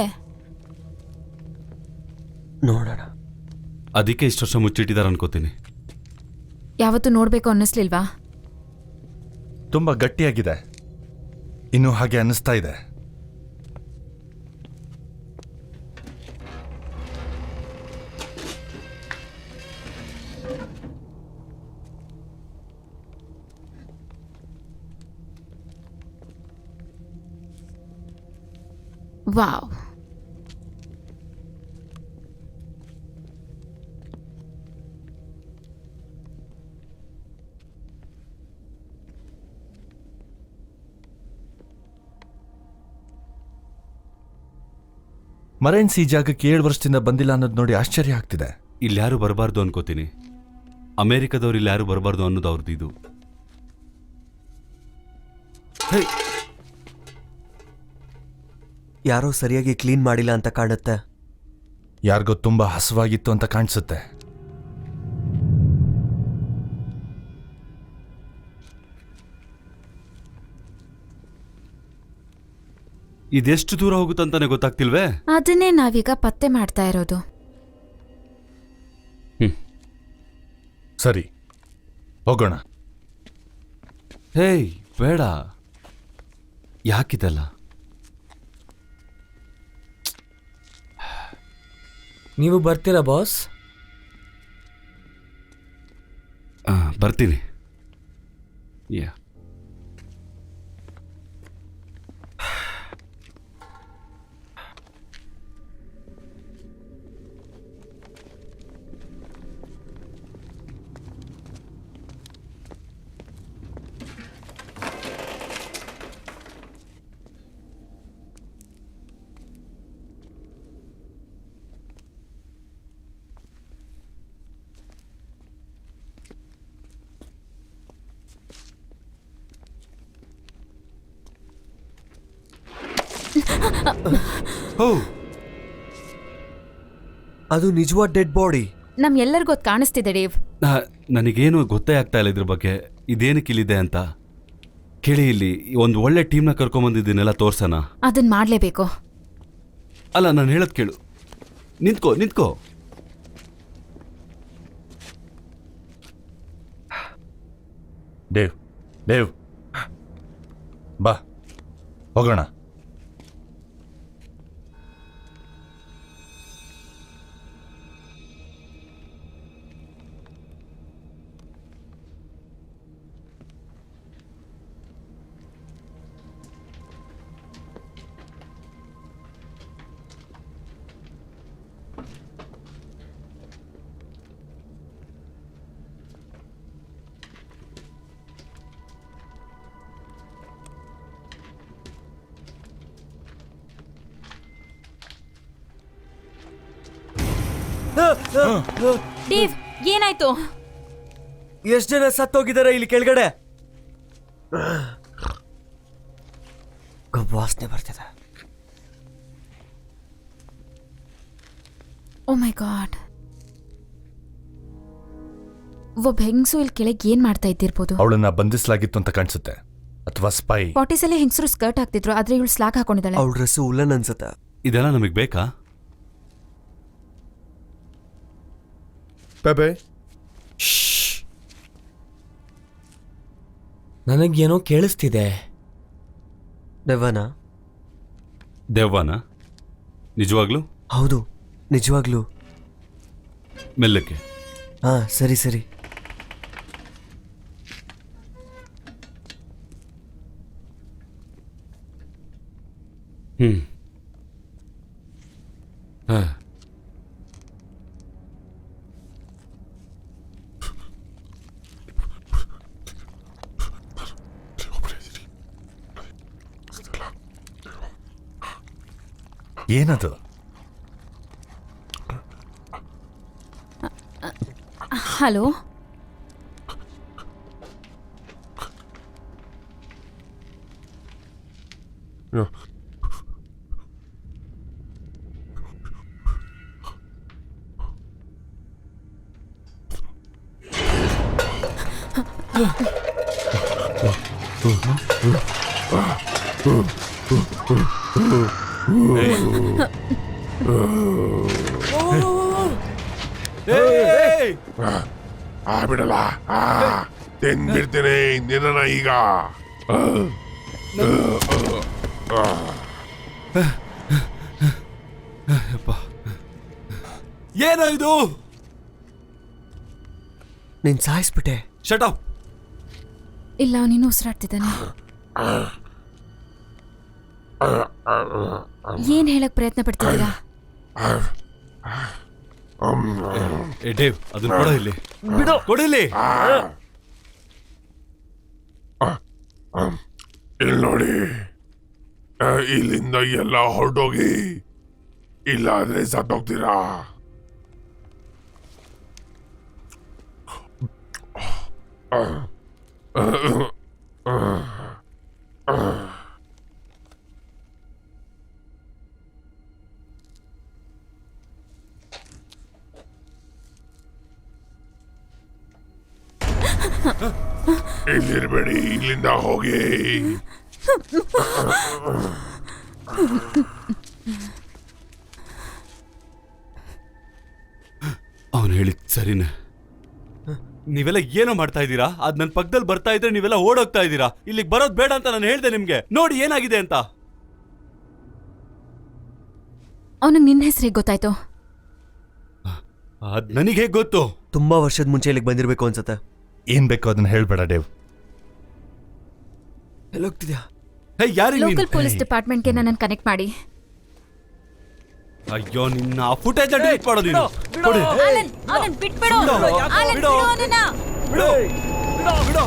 ನೋಡೋಣ. ಅದಕ್ಕೆ ಇಷ್ಟು ವರ್ಷ ಮುಚ್ಚಿಟ್ಟಿದ್ದಾರೆ ಅನ್ಕೋತೀನಿ. ಯಾವತ್ತೂ ನೋಡ್ಬೇಕು ಅನ್ನಿಸ್ಲಿಲ್ವಾ? ತುಂಬ ಗಟ್ಟಿಯಾಗಿದೆ. ಇನ್ನೂ ಹಾಗೆ ಅನ್ನಿಸ್ತಾ ಇದೆ. ವಾವ್. ಮರೈನ್ಸ್ ಈ ಜಾಗಕ್ಕೆ 7 ವರ್ಷದಿಂದ ಬಂದಿಲ್ಲ ಅನ್ನೋದು ನೋಡಿ ಆಶ್ಚರ್ಯ ಆಗ್ತಿದೆ. ಇಲ್ಯಾರು ಬರಬಾರ್ದು ಅನ್ಕೋತೀನಿ. ಅಮೇರಿಕಾದವ್ರು ಇಲ್ಯಾರು ಬರಬಾರ್ದು ಅನ್ನೋದು ಅವ್ರದ್ದು ಇದು. ಯಾರೋ ಸರಿಯಾಗಿ ಕ್ಲೀನ್ ಮಾಡಿಲ್ಲ ಅಂತ ಕಾಣುತ್ತೆ. ಯಾರಿಗೋ ತುಂಬ ಹಸುವಾಗಿತ್ತು ಅಂತ ಕಾಣಿಸುತ್ತೆ. ಇದೆಷ್ಟು ದೂರ ಹೋಗುತ್ತಂತಾನೆ ಗೊತ್ತಾಗ್ತಿಲ್ವೇ? ಅದನ್ನೇ ನಾವೀಗ ಪತ್ತೆ ಮಾಡ್ತಾ ಇರೋದು. ಸರಿ, ಹೋಗೋಣ. ಹೇಯ್ ಬೇಡ, ಯಾಕಿದೆಲ್ಲ? ನೀವು ಬರ್ತೀರಾ ಬಾಸ್? ಬರ್ತೀನಿ. ಯಾ ಓ, ಅದು ನಿಜವಾದ ಡೆಡ್ ಬಾಡಿ. ನಮ್ ಎಲ್ಲರಿಗೂ ಅದ್ ಕಾಣಿಸ್ತಿದೆ ಡೇವ್. ನನಗೇನು ಗೊತ್ತೇ ಆಗ್ತಾ ಇಲ್ಲ ಇದ್ರ ಬಗ್ಗೆ. ಇದೇನಕ್ಕೆ ಇಲ್ಲಿದೆ ಅಂತ. ಕೇಳಿ, ಇಲ್ಲಿ ಒಂದು ಒಳ್ಳೆ ಟೀಮ್ನ ಕರ್ಕೊಂಬಂದಿದ್ದೀನೆಲ್ಲ ತೋರ್ಸೋಣ. ಅದನ್ ಮಾಡ್ಲೇಬೇಕು. ಅಲ್ಲ, ನಾನು ಹೇಳೋದು ಕೇಳು. ನಿಂತ್ಕೋ ನಿಂತ್ಕೋ. ದೇವ್, ದೇವ್, ಬಾ ಹೋಗೋಣ. ಡೇವ್, ಏನಾಯ್ತು? ಎಷ್ಟು ಜನ ಸತ್ತೋಗಿದ್ದಾರೆ ಇಲ್ಲಿ ಕೆಳಗಡೆ? ವಾಸನೆ ಬರ್ತಿದೆ. ಓ ಮೈ ಗಾಡ್. ಒಬ್ಬ ಹೆಂಗಸು ಇಲ್ಲಿ ಕೆಳಗೆ ಏನ್ ಮಾಡ್ತಾ ಇದ್ದಿರ್ಬೋದು? ಅವಳನ್ನ ಬಂಧಿಸಲಾಗಿತ್ತು ಅಂತ ಕಾಣಿಸುತ್ತೆ, ಅಥವಾ ಸ್ಪೈ. ಪಾರ್ಟೀಸಲ್ಲಿ ಹೆಂಗಸರು ಸ್ಕರ್ಟ್ ಹಾಕ್ತಿದ್ರು, ಆದ್ರೆ ಇವಳು ಸ್ಲಾಕ್ ಹಾಕೊಂಡಿದ್ದಾಳೆ. ಅವಳ ಡ್ರೆಸ್ ಉಲ್ಲನ್ ಅನ್ಸುತ್ತೆ. ಇದೆಲ್ಲ ನಮಗೆ ಬೇಕಾ? ಪೆಪೆ, ನನಗೇನೋ ಕೇಳಿಸ್ತಿದೆ. ದೆವ್ವನ? ದೆವ್ವನ? ನಿಜವಾಗ್ಲೂ? ಹೌದು, ನಿಜವಾಗ್ಲೂ. ಮೆಲ್ಲಕ್ಕೆ. ಹಾ, ಸರಿ ಸರಿ. ಹಾ, ಏನದು? ಹಲೋ, ಬಿಡಲ್ಲ, ತಿಂದ್ಬಿಡ್ತೀನಿ ನಿನ್ನ ಈಗ. ಏನೋ ಇದು? ನೀನ್ ಸಾಯಿಸ್ಬಿಟ್ಟೆ. Shut up. ಇಲ್ಲ, ನೀನು ಉಸಿರಾಡ್ತಿದ್ದಾನೆ. ಏನ್ ಹೇಳಕ್ ಪ್ರಯತ್ನ ಪಡ್ತಿದ್ದೀರಾ? ಏ ಡೇವ್, ಅದನ್ನ ಕೊಡ ಇಲ್ಲಿ. ಕೊಡಿಲಿ. ಇಲ್ಲಿ ನೋಡಿ, ಇಲ್ಲಿಂದ ಎಲ್ಲ ಹೊರಟೋಗಿ, ಇಲ್ಲಾದ್ರೆ ಸತ್ತೋಗ್ತೀರಾ. ಇಲ್ಲಿರ್ಬೇಡಿ, ಇಲ್ಲಿಂದ ಹೋಗಿ. ಅವನು ಹೇಳಿದ್ ಸರಿನೇ. ನೀವೆಲ್ಲ ಏನೋ ಮಾಡ್ತಾ ಇದ್ದೀರಾ? ಅದ್ ನನ್ನ ಪಕ್ಕದಲ್ಲಿ ಬರ್ತಾ ಇದ್ರೆ ನೀವೆಲ್ಲ ಓಡೋಗ್ತಾ ಇದ್ದೀರಾ. ಇಲ್ಲಿಗೆ ಬರೋದ್ ಬೇಡ ಅಂತ ನಾನು ಹೇಳ್ದೆ ನಿಮ್ಗೆ. ನೋಡಿ ಏನಾಗಿದೆ ಅಂತ. ಅವನಿಗೆ ನಿನ್ನ ಹೆಸರಿಗೆ ಗೊತ್ತಾಯ್ತು? ಅದ್ ನನಗೆ ಹೇಗೆ ಗೊತ್ತು? ತುಂಬಾ ವರ್ಷದ ಮುಂಚೆ ಇಲ್ಲಿಗೆ ಬಂದಿರಬೇಕು ಅನ್ಸತ್ತೆ. ಏನ್ ಬೇಕೋ ಅದನ್ನ ಹೇಳ್ಬೇಡ ಡೇವ್. ಎಲ್ಲೋಗ್ತಿದ್ಯಾ? ಹೇ, ಯಾರಿಗೆ ನೀನು? ಲೋಕಲ್ ಪೊಲೀಸ್ ಡಿಪಾರ್ಟ್ಮೆಂಟ್ಗೆ ನನ್ನನ್ನು ಕನೆಕ್ಟ್ ಮಾಡಿ. ಅಯ್ಯೋ, ನಿನ್ನ ಫುಟೇಜ್ ಡಿಲೀಟ್ ಮಾಡು ನೀನು. ಕೊಡು. ಆಲನ್, ಆಲನ್, ಬಿಟ್ಬಿಡು. ಆಲನ್, ಬಿಡು ಅವನನ್ನ. ಬಿಡು. ಬಿಡು.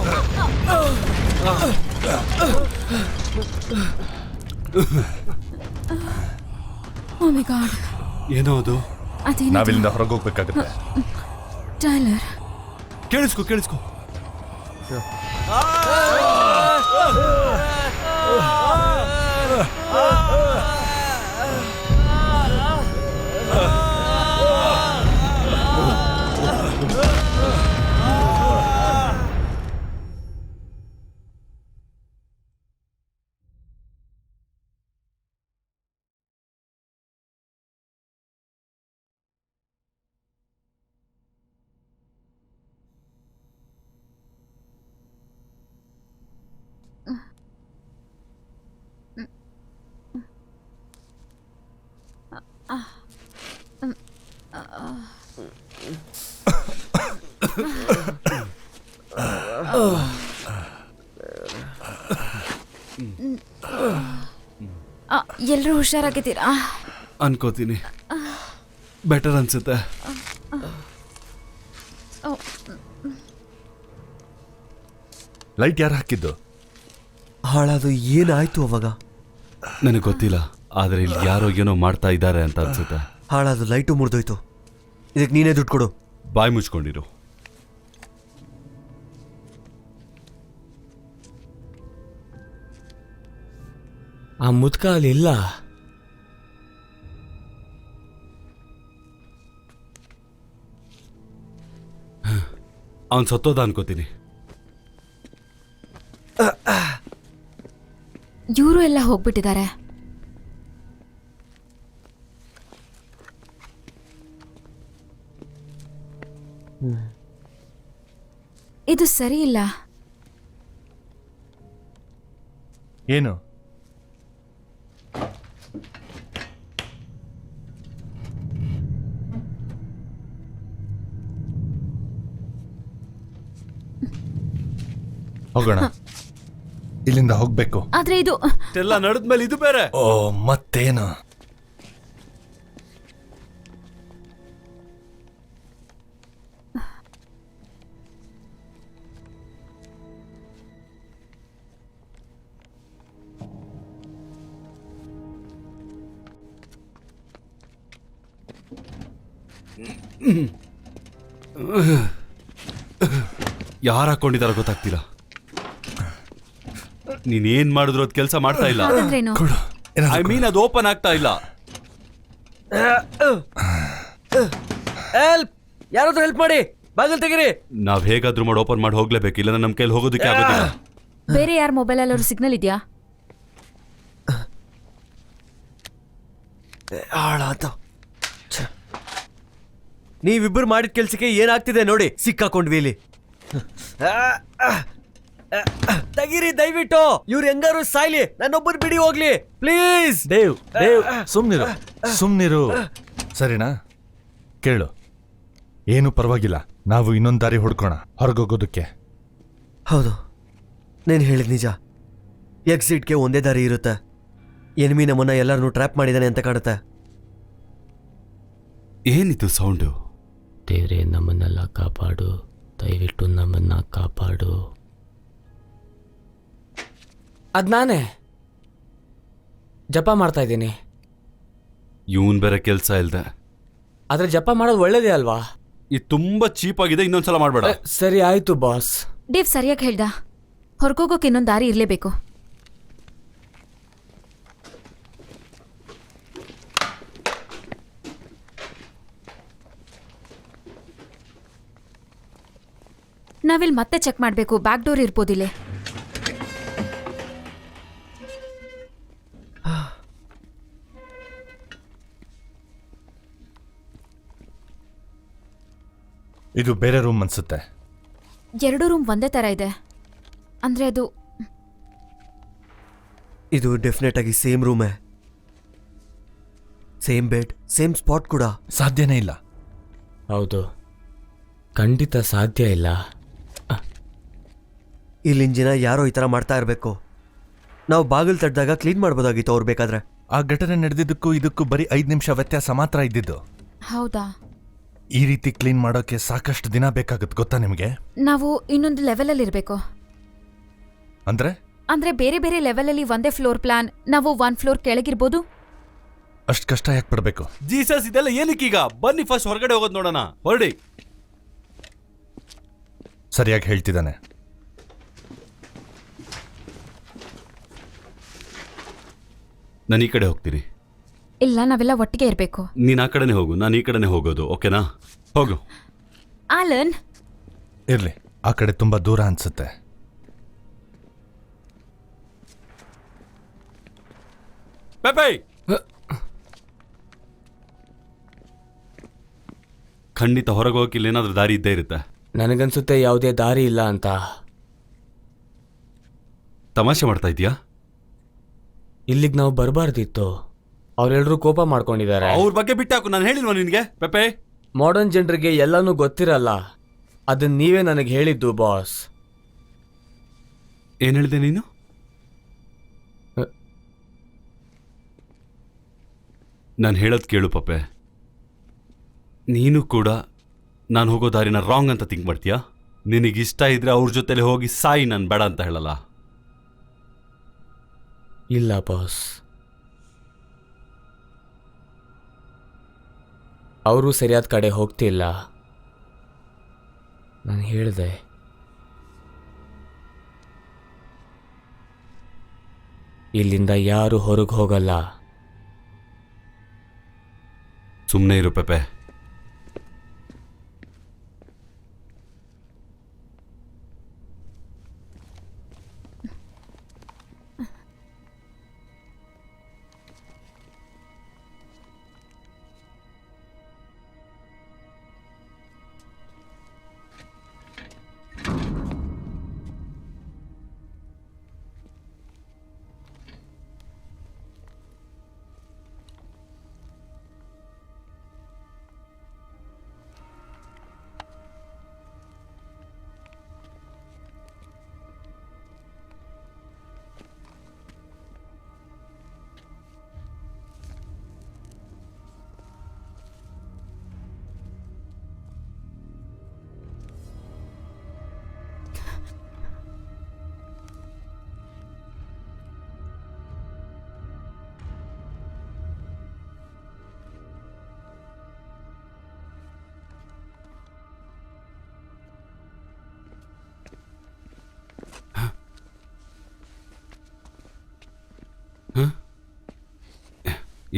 Oh my God. ಏನೋ ಅದು? ಅದೇನು? ನಾವಿಲ್ಲಿಂದ ಹೊರಗೆ ಹೋಗ್ಬೇಕಾಗತ್ತೆ. ಟೈಲರ್. ಕೇಳಿಸ್ಕೊ. ಎಲ್ಲರೂ ಹುಷಾರಾಗಿದ್ದೀರಾ? ಅನ್ಕೋತೀನಿ. ಬೆಟರ್ ಅನ್ಸುತ್ತೆ. ಲೈಟ್ ಯಾರು ಹಾಕಿದ್ದು? ಹಾಳಾದು ಏನಾಯ್ತು ಅವಾಗ? ನನಗೆ ಗೊತ್ತಿಲ್ಲ, ಆದ್ರೆ ಇಲ್ಲಿ ಯಾರೋ ಏನೋ ಮಾಡ್ತಾ ಇದ್ದಾರೆ ಅಂತ ಅನ್ಸುತ್ತೆ. ಹಾಳಾದು ಲೈಟು ಮುರಿದೋಯ್ತು. ಇದಕ್ಕೆ ನೀನೇ ದುಡ್ಡು ಕೊಡು. ಬಾಯಿ ಮುಚ್ಕೊಂಡಿರು. ಆ ಮುದ್ಕ ಅಲ್ಲಿಲ್ಲ. ಅವನ್ ಸತ್ತೋದ ಅನ್ಕೋತೀನಿ. ಇವರು ಎಲ್ಲ ಹೋಗ್ಬಿಟ್ಟಿದ್ದಾರೆ. ಇದು ಸರಿ ಇಲ್ಲ. ಏನು? ಹೋಗೋಣ. ಇಲ್ಲಿಂದ ಹೋಗ್ಬೇಕು. ಆದ್ರೆ ಇದು ಎಲ್ಲ ನಡೆದ್ಮೇಲೆ ಇದು ಬೇರೆ. ಓ, ಮತ್ತೇನು? ಯಾರು ಹಾಕೊಂಡಿದಾರ ಗೊತ್ತಾಗ್ತಿಲ್ಲ. ನೀನೇನ್ ಮಾಡಿದ್ರು ಅದು ಕೆಲಸ ಮಾಡ್ತಾ ಇಲ್ಲ. ಅದಂದ್ರೇನು? ಕೊಡು. ಐ ಮೀನ್ ಅದು ಓಪನ್ ಆಗ್ತಾ ಇಲ್ಲ. ಯಾರಾದ್ರೂ ಹೆಲ್ಪ್ ಮಾಡಿ, ಬಾಗಿಲು ತೆಗೀರಿ. ನಾವ್ ಹೇಗಾದ್ರೂ ಮಾಡಿ ಓಪನ್ ಮಾಡಿ ಹೋಗ್ಲೇಬೇಕು, ಇಲ್ಲ ನಮ್ ಕೈಲಿ ಹೋಗೋದಕ್ಕೆ ಆಗೋದಿಲ್ಲ. ಬೇರೆ ಯಾರ ಮೊಬೈಲಲ್ಲಿ ಅವ್ರ ಸಿಗ್ನಲ್ ಇದೆಯಾ? ಹಾಳಾದ. ನೀವಿಬ್ಬರು ಮಾಡಿದ ಕೆಲ್ಸಕ್ಕೆ ಏನಾಗ್ತಿದೆ ನೋಡಿ. ಸಿಕ್ಕಾಕೊಂಡ್ವಿ ಇಲ್ಲಿ. ತೆಗೀರಿ ದಯವಿಟ್ಟು. ಇವ್ರು ಹೆಂಗಾರು ಸಾಯ್ಲಿ, ನನ್ನೊಬ್ಬರು ಬಿಡಿ ಹೋಗ್ಲಿ ಪ್ಲೀಸ್. ದೇವ್, ಸುಮ್ನಿರು. ಸರಿನಾ? ಕೇಳು, ಏನು ಪರವಾಗಿಲ್ಲ. ನಾವು ಇನ್ನೊಂದು ದಾರಿ ಹುಡ್ಕೋಣ ಹೊರಗೋಗೋದಕ್ಕೆ. ಹೌದು, ನೀನು ಹೇಳಿದ ನಿಜ. ಎಕ್ಸಿಟ್ಗೆ ಒಂದೇ ದಾರಿ ಇರುತ್ತೆ. ಎನಿಮಿ ನಮ್ಮನ್ನ ಎಲ್ಲರನ್ನೂ ಟ್ರ್ಯಾಪ್ ಮಾಡಿದಾನೆ ಅಂತ ಕಾಣುತ್ತೆ. ಏನಿದು ಸೌಂಡು? ದೇವ್ರೆ, ನಮ್ಮನ್ನೆಲ್ಲ ಕಾಪಾಡು, ದಯವಿಟ್ಟು ನಮ್ಮನ್ನ ಕಾಪಾಡು. ಅದ್ ನಾನೇ ಜಪ ಮಾಡ್ತಾ ಇದ್ದೀನಿ. ಇವನ್ ಬೇರೆ ಕೆಲ್ಸ ಇಲ್ದೆ. ಆದ್ರೆ ಜಪ ಮಾಡೋದು ಒಳ್ಳೇದೇ ಅಲ್ವಾ? ಇದು ತುಂಬಾ ಚೀಪ್ ಆಗಿದೆ, ಇನ್ನೊಂದ್ಸಲ ಮಾಡ್ಬೇಡ. ಸರಿ ಆಯ್ತು ಬಾಸ್. ಡೇವ್ ಸರಿಯಾಗಿ ಹೇಳ್ದ. ಹೊರಗೋಗೋಕೆ ಇನ್ನೊಂದು ದಾರಿ ಇರಲೇಬೇಕು. ನಾವಿಲ್ಲಿ ಮತ್ತೆ ಚೆಕ್ ಮಾಡಬೇಕು. ಬ್ಯಾಕ್ ಡೋರ್ ಇರ್ಬೋದಿಲ್ಲ. ಇದು ಬೇರೆ ರೂಮ್ ಅನ್ಸುತ್ತೆ. ಎರಡು ರೂಮ್ ಒಂದೇ ಥರ ಇದೆ. ಅಂದರೆ ಅದು ಇದು ಡೆಫಿನೆಟ್ ಆಗಿ ಸೇಮ್ ರೂಮೇ, ಸೇಮ್ ಬೆಡ್, ಸೇಮ್ ಸ್ಪಾಟ್ ಕೂಡ. ಸಾಧ್ಯನೇ ಇಲ್ಲ. ಹೌದು, ಖಂಡಿತ ಸಾಧ್ಯ ಇಲ್ಲ. ಇಲ್ಲಿನ ಜನ ಯಾರೋ ಈ ಥರ ಮಾಡ್ತಾ ಇರಬೇಕು. ನಾವು ಬಾಗಿಲು ತಟ್ಟಿದಾಗ ಕ್ಲೀನ್ ಮಾಡ್ಬೋದಾಗಿತ್ತು ಅವ್ರು ಬೇಕಾದ್ರೆ. ಆ ಘಟನೆ ನಡೆದಿದ್ದಕ್ಕೂ ಇದಕ್ಕೂ ಬರೀ 5 ನಿಮಿಷ ವ್ಯತ್ಯಾಸ ಮಾತ್ರ ಇದ್ದಿದ್ದು. ಹೌದಾ? ಈ ರೀತಿ ಕ್ಲೀನ್ ಮಾಡೋಕೆ ಸಾಕಷ್ಟು ದಿನ ಬೇಕಾಗುತ್ತೆ ಗೊತ್ತಾ ನಿಮಗೆ? ನಾವು ಇನ್ನೊಂದು ಲೆವೆಲಲ್ಲಿ ಇರಬೇಕು. ಅಂದ್ರೆ ಬೇರೆ ಬೇರೆ ಲೆವೆಲಲ್ಲಿ ಒಂದೇ ಫ್ಲೋರ್ ಪ್ಲಾನ್. ನಾವು 1 ಫ್ಲೋರ್ ಕೆಳಗಿರ್ಬೋದು. ಅಷ್ಟು ಕಷ್ಟ ಯಾಕೆ ಪಡಬೇಕು? ಜೀಸಸ್, ಇದೆಲ್ಲ ಏನಕ್ಕೀಗ? ಬನ್ನಿ ಫಸ್ಟ್ ಹೊರಗಡೆ ಹೋಗೋದು ನೋಡೋಣ. ಹೊರಡಿ. ಸರಿಯಾಗಿ ಹೇಳ್ತಿದ್ದಾನೆ. ನಾನು ಈ ಕಡೆ ಹೋಗ್ತೀನಿ. ಇಲ್ಲ, ನಾವೆಲ್ಲ ಒಟ್ಟಿಗೆ ಇರಬೇಕು. ನೀನು ಆ ಕಡೆನೇ ಹೋಗು, ನಾನು ಈ ಕಡೆನೇ ಹೋಗೋದು. ಓಕೆನಾ? ಹೋಗು. ಆಲನ್, ಇರ್ಲಿ, ಆ ಕಡೆ ತುಂಬಾ ದೂರ ಅನ್ಸುತ್ತೆ. ಪೆಪೆ, ಖಂಡಿತ ಹೊರಗೆ ಹೋಗಕ್ಕೆ ಇಲ್ಲೇನಾದ್ರೂ ದಾರಿ ಇದ್ದೇ ಇರುತ್ತೆ. ನನಗನ್ಸುತ್ತೆ ಯಾವುದೇ ದಾರಿ ಇಲ್ಲ ಅಂತ. ತಮಾಷೆ ಮಾಡ್ತಾ ಇದೀಯಾ? ಇಲ್ಲಿಗೆ ನಾವು ಬರಬಾರ್ದಿತ್ತು. ಅವರೆಲ್ಲರೂ ಕೋಪ ಮಾಡ್ಕೊಂಡಿದ್ದಾರೆ. ಅವ್ರ ಬಗ್ಗೆ ಬಿಟ್ಟಾಕು. ನಾನು ಹೇಳಿಲ್ವಾ ನಿನಗೆ? ಪೆಪೆ, ಮಾಡರ್ನ್ ಜನರಿಗೆ ಎಲ್ಲನೂ ಗೊತ್ತಿರಲ್ಲ. ಅದನ್ನ ನೀವೇ ನನಗೆ ಹೇಳಿದ್ದು ಬಾಸ್. ಏನ್ ಹೇಳಿದೆ ನೀನು? ನಾನು ಹೇಳೋದು ಕೇಳು ಪಪ್ಪೆ. ನೀನು ಕೂಡ ನಾನು ಹೋಗೋ ದಾರಿನ ರಾಂಗ್ ಅಂತ ಥಿಂಕ್ ಮಾಡ್ತೀಯಾ? ನಿನಗಿಷ್ಟ ಇದ್ರೆ ಅವ್ರ ಜೊತೆಲಿ ಹೋಗಿ ಸಾಯಿ, ನಾನು ಬೇಡ ಅಂತ ಹೇಳಲ್ಲ. ಇಲ್ಲ ಬಾಸ್, ಅವರು ಸರಿಯಾದ ಕಡೆ ಹೋಗ್ತಿಲ್ಲ. ನಾನು ಹೇಳಿದೆ. ಇಲ್ಲಿಂದ ಯಾರು ಹೊರಗೆ ಹೋಗಲ್ಲ. ಸುಮ್ಮನೆ ಇರು ಪೆಪೆ.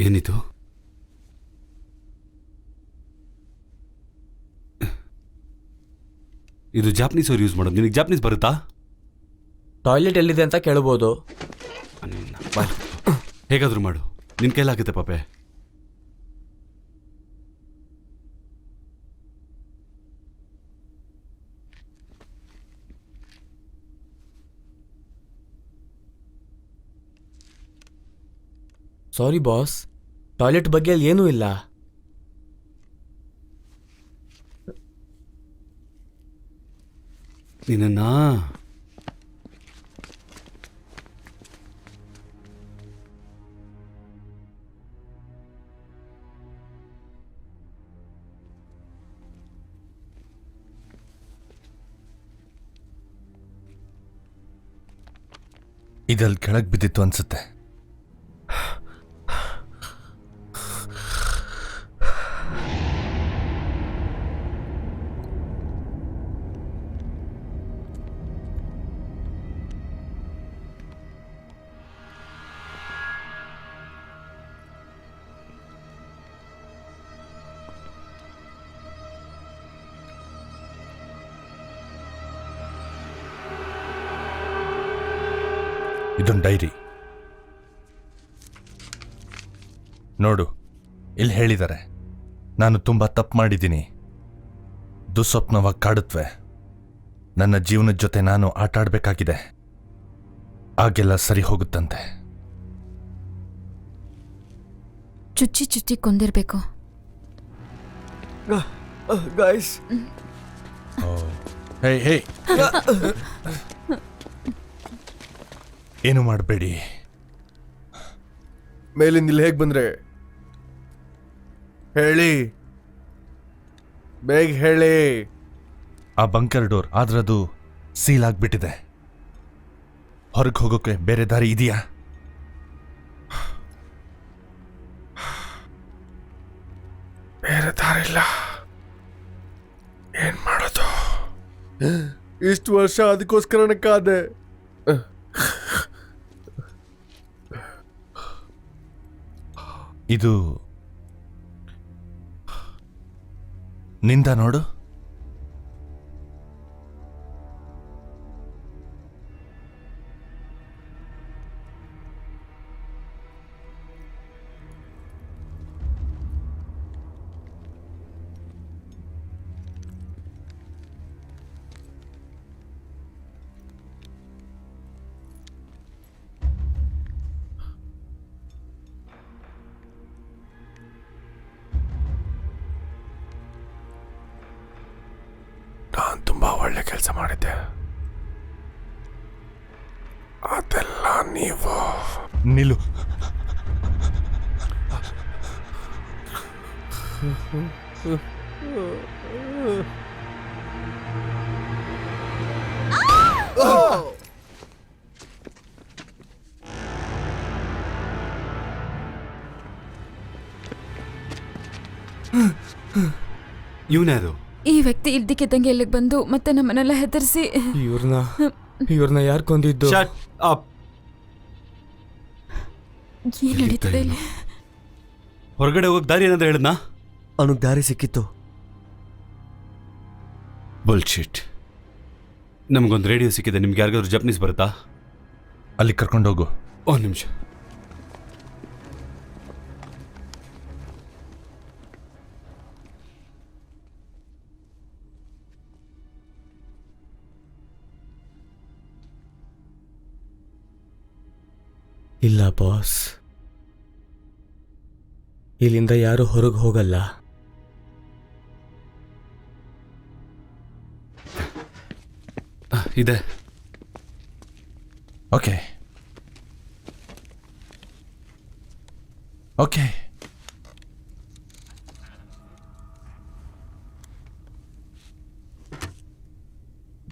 ಏನಿದು? ಇದು ಜಾಪನೀಸ್ ಅವ್ರು ಯೂಸ್ ಮಾಡೋದು. ನಿನಗೆ ಜಾಪನೀಸ್ ಬರುತ್ತಾ? ಟಾಯ್ಲೆಟ್ ಎಲ್ಲಿದೆ ಅಂತ ಕೇಳ್ಬೋದು. ಹೇಗಾದ್ರೂ ಮಾಡು, ನಿನ್ನ ಕೈಲಾಗುತ್ತೆ ಪಾಪೆ. ಸಾರಿ ಬಾಸ್, ಟಾಯ್ಲೆಟ್ ಬಗ್ಗೆ ಅಲ್ಲಿ ಏನೂ ಇಲ್ಲ. ನಿನ್ನ ಇದಲ್ಲಿ ಕೆಳಗೆ ಬಿದ್ದಿತ್ತು ಅನ್ಸುತ್ತೆ. ಇದೊಂದು ಡೈರಿ ನೋಡು, ಇಲ್ಲಿ ಹೇಳಿದ್ದಾರೆ, ನಾನು ತುಂಬ ತಪ್ಪು ಮಾಡಿದ್ದೀನಿ, ದುಸ್ವಪ್ನವಾಗಿ ಕಾಡುತ್ತವೆ. ನನ್ನ ಜೀವನದ ಜೊತೆ ನಾನು ಆಟ ಆಡಬೇಕಾಗಿದೆ. ಆಗೆಲ್ಲ ಸರಿ ಹೋಗುತ್ತಂತೆ. ಚುಚ್ಚಿ ಚುಚ್ಚಿ ಕೊಂದಿರ್ಬೇಕು. ಗೈಸ್, ಹೇ ಹೇ, ಏನು ಮಾಡಬೇಡಿ. ಮೇಲಿಂದ ಇಲ್ಲಿ ಹೇಗೆ ಬಂದ್ರೆ? ಹೇಳಿ, ಬೇಗ ಹೇಳಿ. ಆ ಬಂಕರ್ ಡೋರ್ ಆದ್ರದು ಸೀಲ್ ಆಗ್ಬಿಟ್ಟಿದೆ. ಹೊರಗೆ ಹೋಗೋಕೆ ಬೇರೆ ದಾರಿ ಇದೆಯಾ? ಬೇರೆ ದಾರಿಲ್ಲ. ಏನ್ ಮಾಡೋದು? ಇಷ್ಟು ವರ್ಷ ಅದಕ್ಕೋಸ್ಕರ ಕಾದೆ. ಇದು ನಿಂದ ನೋಡು. ನಾನ್ ತುಂಬಾ ಒಳ್ಳೆ ಕೆಲಸ ಮಾಡಿದ್ದೆ. ಅದೆಲ್ಲ ನೀವು ನಿಲ್ಲು. ಇವನೇ ಅದು. ಈ ವ್ಯಕ್ತಿ ಇಲ್ದಿಕ್ಕಿದ್ದಂಗೆ ಇಲ್ಲಿಗೆ ಬಂದು ಮತ್ತೆ ನಮ್ಮನ್ನೆಲ್ಲ ಹೆದರಿಸಿ. ಇವ್ರನ್ನ ಯಾರು ಕೊಂದಿದ್ದು? Shut up. ಏನ್ ನಡೀತಿದೆ ಇಲ್ಲಿ? ಹೊರಗಡೆ ಹೋಗಕ್ ದಾರಿ ಏನಾದ್ರು ಹೇಳಿದ್ನಾ? ಅವನಿಗೆ ದಾರಿ ಸಿಕ್ಕಿತ್ತು. ಬುಲ್ಶಿಟ್. ನಮಗೊಂದು ರೇಡಿಯೋ ಸಿಕ್ಕಿದೆ. ನಿಮ್ಗೆ ಯಾರಿಗಾದ್ರೂ ಜಪನೀಸ್ ಬರುತ್ತಾ? ಅಲ್ಲಿ ಕರ್ಕೊಂಡೋಗು. ಒಂದು ನಿಮಿಷ. ಇಲ್ಲ ಬಾಸ್, ಇಲ್ಲಿಂದ ಯಾರು ಹೊರಗೆ ಹೋಗಲ್ಲ. ಇದೆ. Okay okay.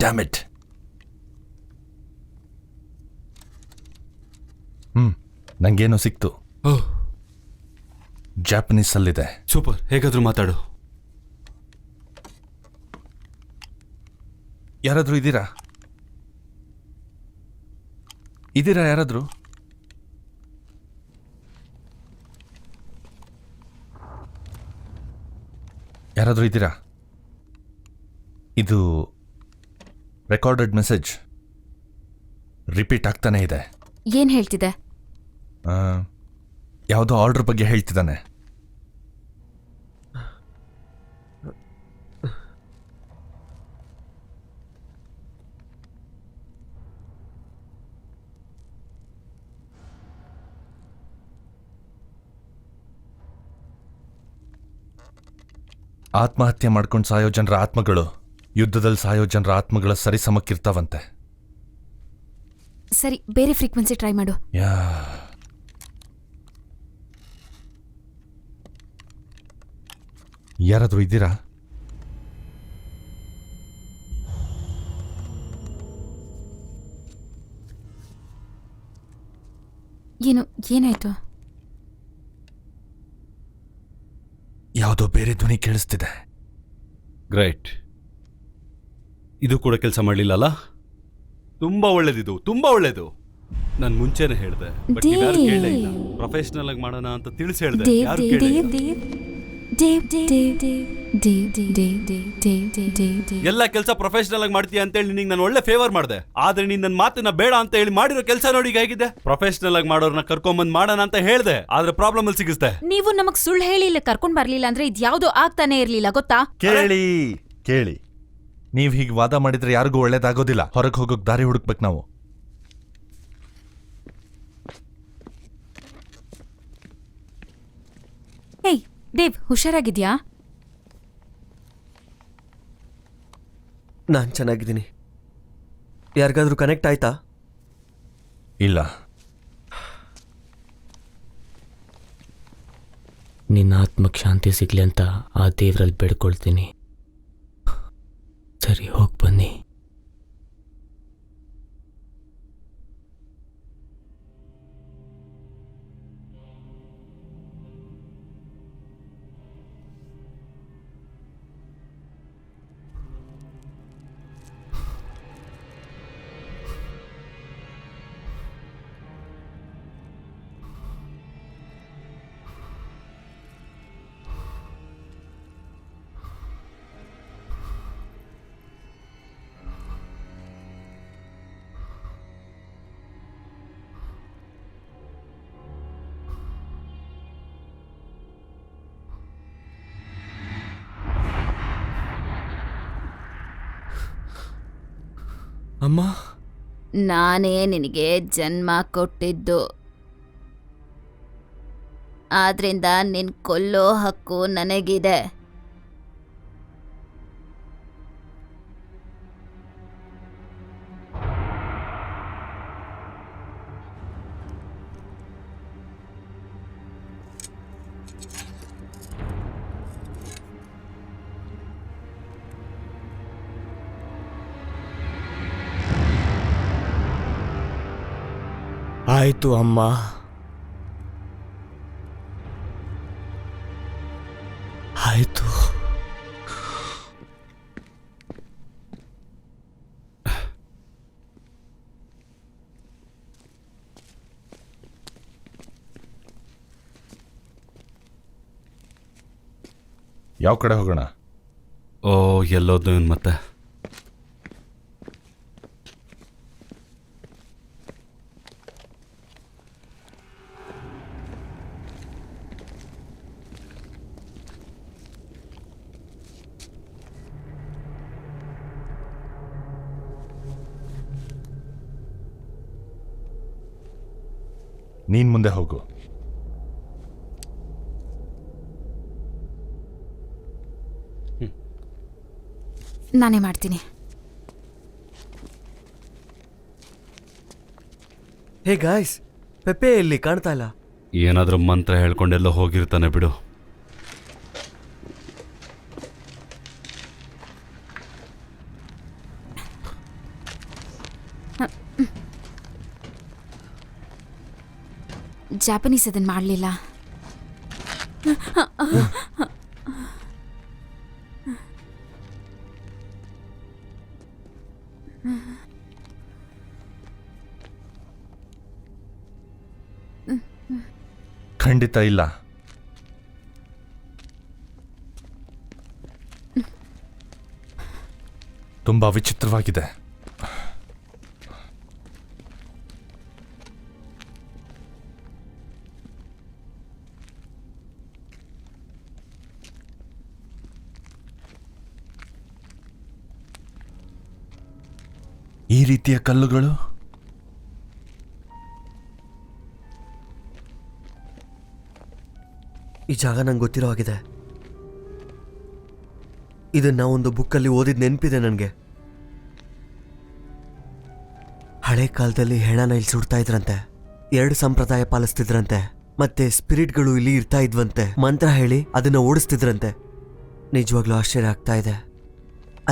Damn it. ನಂಗೇನೋ ಸಿಕ್ತು. ಓಹ್, ಜಾಪನೀಸ್ ಅಲ್ಲಿದೆ. ಸೂಪರ್. ಹೇಗಾದ್ರೂ ಮಾತಾಡು. ಯಾರಾದ್ರೂ ಇದ್ದೀರಾ? ಯಾರಾದ್ರೂ? ಯಾರಾದ್ರೂ ಇದ್ದೀರಾ? ಇದು ರೆಕಾರ್ಡೆಡ್ ಮೆಸೇಜ್ ರಿಪೀಟ್ ಆಗ್ತಾನೆ ಇದೆ. ಏನ್ ಹೇಳ್ತಿದೆ? ಯಾವುದೋ ಆರ್ಡರ್ ಬಗ್ಗೆ ಹೇಳ್ತಿದ್ದಾನೆ. ಆತ್ಮಹತ್ಯೆ ಮಾಡ್ಕೊಂಡು ಸಾಯೋ ಜನರ ಆತ್ಮಗಳು ಯುದ್ಧದಲ್ಲಿ ಸಾಯೋ ಜನರ ಆತ್ಮಗಳ ಸರಿಸಮಕ್ಕಿರ್ತಾವಂತೆ. ಸರಿ, ಬೇರೆ ಫ್ರೀಕ್ವೆನ್ಸಿ ಟ್ರೈ ಮಾಡು. ಯಾರಾದ್ರೂ ಇದ್ದೀರಾ? ಏನಾಯ್ತು? ಯಾವುದೋ ಬೇರೆ ಧ್ವನಿ ಕೇಳಿಸ್ತಿದೆ. ಗ್ರೇಟ್. ಇದು ಕೂಡ ಕೆಲಸ ಮಾಡಲಿಲ್ಲಲ್ಲ? ತುಂಬಾ ಒಳ್ಳೇದಿದು, ತುಂಬಾ ಒಳ್ಳೇದು. ನಾನು ಮುಂಚೆನೆ ಹೇಳಿದೆ, ಬಟ್ ಯಾರು ಕೇಳಲೇ ಇಲ್ಲ. ಪ್ರೊಫೆಷನಲ್ ಆಗಿ ಮಾಡೋಣ ಅಂತ ತಿಳಿಸಿ ಹೇಳಿದೆ, ಯಾರು ಕೇಳಲಿಲ್ಲ. ಎಲ್ಲ ಕೆಲಸ ಪ್ರೊಫೆಷನಲ್ ಆಗಿ ಮಾಡ್ತೀಯ ಅಂತ ಹೇಳಿ ನಿನಗೆ ನಾನು ಒಳ್ಳೆ ಫೇವರ್ ಮಾಡಿದೆ. ಆದ್ರೆ ನೀನ್ ನನ್ನ ಮಾತನ್ನ ಬೇಡ ಅಂತ ಹೇಳಿ ಮಾಡಿರೋ ಕೆಲಸ ನೋಡಿ ಈಗ ಹೇಗಿದೆ. ಪ್ರೊಫೆಷನಲ್ ಆಗಿ ಮಾಡೋರ್ನ ಕರ್ಕೊಂಬಂದ್ ಮಾಡೋಣ ಅಂತ ಹೇಳಿದೆ, ಆದ್ರೆ ಪ್ರಾಬ್ಲಮ್ ಅಲ್ಲಿ ಸಿಗಿಸ್ದೆ. ನೀವು ನಮಗ್ ಸುಳ್ಳು ಹೇಳಿ ಇಲ್ಲ ಕರ್ಕೊಂಡ್ ಬರ್ಲಿಲ್ಲ ಅಂದ್ರೆ ಇದ್ಯಾವುದೋ ಆಗ್ತಾನೆ ಇರ್ಲಿಲ್ಲ, ಗೊತ್ತಾ? ಕೇಳಿ ಕೇಳಿ, ನೀವ್ ಹೀಗೆ ವಾದ ಮಾಡಿದ್ರೆ ಯಾರಿಗೂ ಒಳ್ಳೇದಾಗೋದಿಲ್ಲ. ಹೊರಗೆ ಹೋಗೋಕ್ ದಾರಿ ಹುಡುಕ್ಬೇಕು ನಾವು. ಹೇಯ್ ದೇವ್, ಹುಷಾರಾಗಿದ್ಯಾ? ನಾನು ಚೆನ್ನಾಗಿದ್ದೀನಿ. ಯಾರಿಗಾದ್ರೂ ಕನೆಕ್ಟ್ ಆಯ್ತಾ? ಇಲ್ಲ. ನಿನ್ನ ಆತ್ಮಕ್ಕೆ ಶಾಂತಿ ಸಿಗ್ಲಿ ಅಂತ ಆ ದೇವ್ರಲ್ಲಿ ಬೇಡ್ಕೊಳ್ತೀನಿ. ಸರಿ, ಹೋಗಿ ಬನ್ನಿ. ಅಮ್ಮ, ನಾನೇ ನಿನಗೆ ಜನ್ಮ ಕೊಟ್ಟಿದ್ದು. ಆದ್ರಿಂದ ನಿನ್ ಕೊಲ್ಲೋ ಹಕ್ಕು ನನಗಿದೆ. ಆಯ್ತು ಅಮ್ಮ. ಆಯ್ತು. ಯಾವ ಕಡೆ ಹೋಗೋಣ? ಓ, ಎಲ್ಲೋದು ಮತ್ತೆ? ನೀನ್ ಮುಂದೆ ಹೋಗು. ನಾನೇ ಮಾಡ್ತೀನಿ. ಹೇ ಗಾಯ್ಸ್, ಪೆಪ್ಪೆ ಎಲ್ಲಿ ಕಾಣ್ತಾ ಇಲ್ಲ? ಏನಾದ್ರೂ ಮಂತ್ರ ಹೇಳ್ಕೊಂಡೆಲ್ಲ ಹೋಗಿರ್ತಾನೆ ಬಿಡು. ಜಾಪನೀಸ್ ಅದನ್ನ ಮಾಡಲಿಲ್ಲ. ಖಂಡಿತ ಇಲ್ಲ. ತುಂಬಾ ವಿಚಿತ್ರವಾಗಿದೆ. ಈ ರೀತಿಯ ಕಲ್ಲುಗಳು ಈ ಜಾಗ ನಂಗೆ ಗೊತ್ತಿರೋ ಹಾಗಿದೆ. ಇದನ್ನ ಒಂದು ಬುಕ್ಕಲ್ಲಿ ಓದಿದ ನೆನಪಿದೆ ನನಗೆ. ಹಳೆ ಕಾಲದಲ್ಲಿ ಹೆಣನ ಇಲ್ಲಿ ಸುಡ್ತಾ ಇದ್ರಂತೆ, 2 ಸಂಪ್ರದಾಯ ಪಾಲಿಸ್ತಿದ್ರಂತೆ, ಮತ್ತೆ ಸ್ಪಿರಿಟ್ಗಳು ಇಲ್ಲಿ ಇರ್ತಾ ಇದ್ವಂತೆ. ಮಂತ್ರ ಹೇಳಿ ಅದನ್ನ ಓಡಿಸ್ತಿದ್ರಂತೆ. ನಿಜವಾಗ್ಲೂ ಆಶ್ಚರ್ಯ ಆಗ್ತಾ ಇದೆ.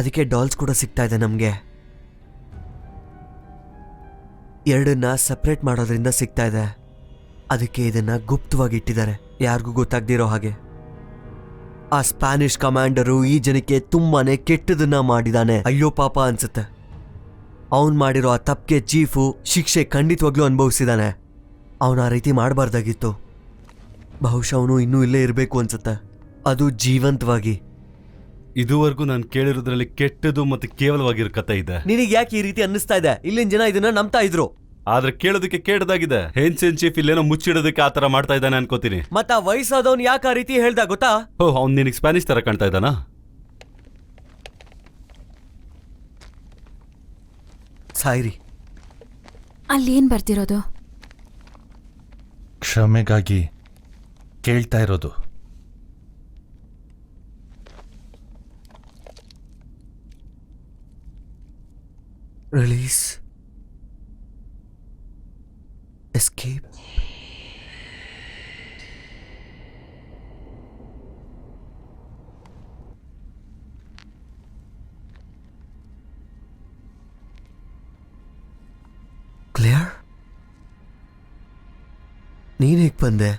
ಅದಕ್ಕೆ ಡಾಲ್ಸ್ ಕೂಡ ಸಿಗ್ತಾ ಇದೆ ನಮಗೆ. 2ನ್ನ ಸಪ್ರೇಟ್ ಮಾಡೋದ್ರಿಂದ ಸಿಗ್ತಾ ಇದೆ. ಅದಕ್ಕೆ ಇದನ್ನ ಗುಪ್ತವಾಗಿ ಇಟ್ಟಿದ್ದಾರೆ, ಯಾರಿಗೂ ಗೊತ್ತಾಗ್ದಿರೋ ಹಾಗೆ. ಆ ಸ್ಪ್ಯಾನಿಷ್ ಕಮಾಂಡರು ಈ ಜನಕ್ಕೆ ತುಂಬಾನೇ ಕೆಟ್ಟದನ್ನ ಮಾಡಿದಾನೆ. ಅಯ್ಯೋ ಪಾಪ ಅನ್ಸುತ್ತೆ. ಅವನ್ ಮಾಡಿರೋ ಆ ತಪ್ಪಿಗೆ ಚೀಫು ಶಿಕ್ಷೆ ಖಂಡಿತವಾಗ್ಲೂ ಅನುಭವಿಸಿದಾನೆ. ಅವನ ಆ ರೀತಿ ಮಾಡಬಾರ್ದಾಗಿತ್ತು. ಬಹುಶಃ ಅವನು ಇನ್ನೂ ಇಲ್ಲೇ ಇರಬೇಕು ಅನ್ಸುತ್ತೆ, ಅದು ಜೀವಂತವಾಗಿ. ಇದುವರೆಗೂ ನಾನು ಕೇಳಿರೋದ್ರಲ್ಲಿ ಕೆಟ್ಟದು ಮತ್ತೆ ಕೇವಲವಾಗಿರೋ ಕತೆ ಇದೆ. ನಿನಗೆ ಯಾಕೆ ಈ ರೀತಿ ಅನ್ನಿಸ್ತಾ ಇದೆ? ಇಲ್ಲಿನ ಜನ ಇದನ್ನ ನಂಬ್ತಾ ಇದ್ರು. ಆದ್ರೆ ಕೇಳೋದಕ್ಕೆ ಕೇಡದಾಗಿದೆ. ಹೇನ್ಸೆನ್ ಚೀಫ್ ಇಲ್ಲೇನೋ ಮುಚ್ಚಿಡೋದಕ್ಕೆ ಆತರ ಮಾಡ್ತಾ ಇದ್ದಾನೆ ಅನ್ಕೋತೀನಿ. ಮತ್ತ ಆ ವಯಸ್ಸಾದವನ್ ಯಾಕೆ ಆ ರೀತಿ ಹೇಳ್ದ ಗೊತ್ತಾ? ಓ, ಅವ್ನು ನಿನಗೆ ಸ್ಪ್ಯಾನಿಷ್ ತರ ಕಾಣ್ತಾ ಇದ್ದಾನಾ? ಸಾಯಿರಿ. ಅಲ್ಲೇನ್ ಬರ್ತಿರೋದು? ಕ್ಷಮೆಗಾಗಿ ಕೇಳ್ತಾ ಇರೋದು. Release, escape. ಕ್ಲಿಯರ್. ನೀನ್ ಹೇಗ್ ಬಂದೆ?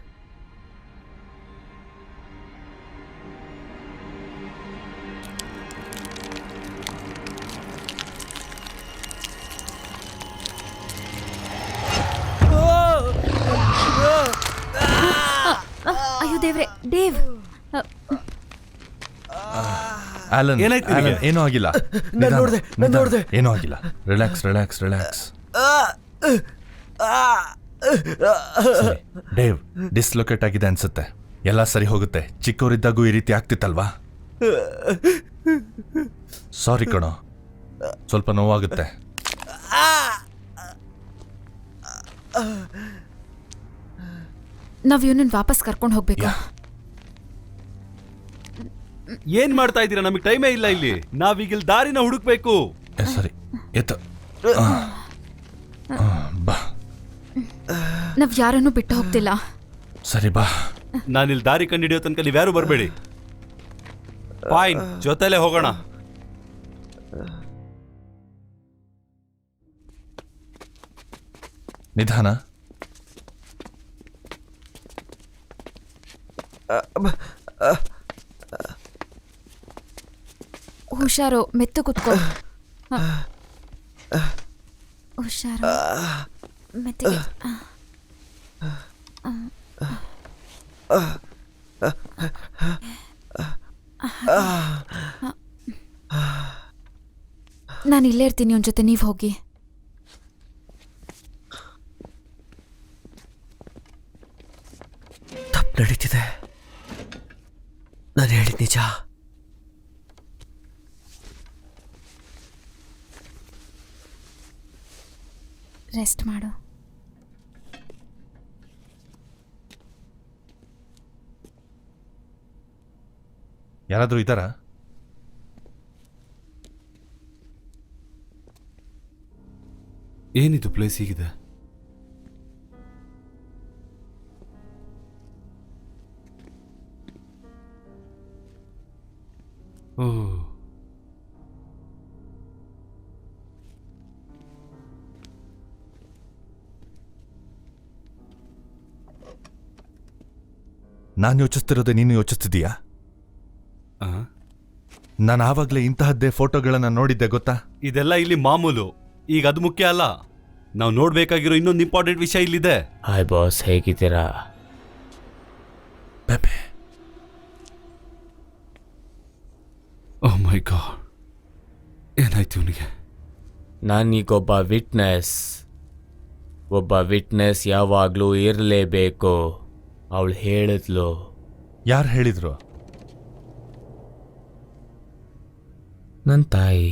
ಅಯ್ಯೋ ದೇವ್ರೆ, ಡೇವ್. ಆಲನ್, ಏನಾಯ್ತು ನಿನಗೆ? ಏನೂ ಆಗಿಲ್ಲ. ನಾನ್ ನೋಡ್ದೆ, ನಾನ್ ನೋಡ್ದೆ. ಏನೂ ಆಗಿಲ್ಲ. Relax relax relax. Dave, dislocate ಆಗಿದೆ ಅನ್ಸುತ್ತೆ. ಎಲ್ಲ ಸರಿ ಹೋಗುತ್ತೆ. ಚಿಕ್ಕವರಿದ್ದಾಗೂ ಈ ರೀತಿ ಆಗ್ತಿತ್ತಲ್ವಾ? ಸಾರಿ ಕಣೋ, ಸ್ವಲ್ಪ ನೋವಾಗುತ್ತೆ. ನಾವ್ ಇವನನ್ನ ವಾಪಸ್ ಕರ್ಕೊಂಡು ಹೋಗ್ಬೇಕು. ಏನ್ ಮಾಡ್ತಾ ಇದ್ದೀರಾ? ನಮಗೆ ಟೈಮೇ ಇಲ್ಲ ಇಲ್ಲಿ. ನಾವೀಗ ಇಲ್ಲಿ ದಾರಿನ ಹುಡುಕ್ಬೇಕು. ಸರಿ ಎತ್ತ. ಬಾ. ನಾವ್ ಯಾರನ್ನೂ ಬಿಟ್ಟು ಹೋಗ್ತಿಲ್ಲ. ಸರಿ ಬಾ. ನಾನಿಲ್ಲಿ ದಾರಿ ಕಂಡಿಡಿಯೋ ತನಕ ನೀವ್ಯಾರು ಬರಬೇಡಿ. ಫೈನ್, ಜೊತೆಲೆ ಹೋಗೋಣ. ನಿಧಾನ. ಹುಷಾರು, ಮೆತ್ತು ಕುತ್ಕೋ. ಹುಷಾರು, ಮೆತ್ತಿಗೆ. ನಾನು ಇಲ್ಲೇ ಇರ್ತೀನಿ ಅವನ ಜೊತೆ, ನೀವು ಹೋಗಿ. ತಪ್ಪು ನಡೀತಿದೆ. ನಾನು ಹೇಳಿದ ನಿಜ. ರೆಸ್ಟ್ ಮಾಡು. ಯಾರಾದರೂ ಇದ್ದಾರಾ? ಏನಿದು ಪ್ಲೇಸ್ ಹೀಗಿದೆ? ಓ, ನಾನು ಯೋಚಿಸ್ತಿರೋದೇ ನೀನು ಯೋಚಿಸ್ತಿದೀಯಾ? ನಾನು ಆವಾಗಲೇ ಇಂತಹದ್ದೇ ಫೋಟೋಗಳನ್ನು ನೋಡಿದ್ದೆ ಗೊತ್ತಾ? ಇದೆಲ್ಲ ಇಲ್ಲಿ ಮಾಮೂಲು. ಈಗ ಅದು ಮುಖ್ಯ ಅಲ್ಲ. ನಾವು ನೋಡ್ಬೇಕಾಗಿರೋ ಇನ್ನೊಂದು ಇಂಪಾರ್ಟೆಂಟ್ ವಿಷಯ ಇಲ್ಲಿದೆ. ಹಾಯ್ ಬಾಸ್, ಹೇಗಿದ್ದೀರಾ? ಪೆಪೆ. ಓ ಮೈ ಗಾಡ್, ಏನಾಯ್ತು ಇವನಿಗೆ? ನಾನೀಗೊಬ್ಬ ವಿಟ್ನೆಸ್. ಒಬ್ಬ ವಿಟ್ನೆಸ್ ಯಾವಾಗಲೂ ಇರಲೇಬೇಕು. ಅವಳು ಹೇಳಿದ್ಲು. ಯಾರು ಹೇಳಿದ್ರು? ನನ್ನ ತಾಯಿ.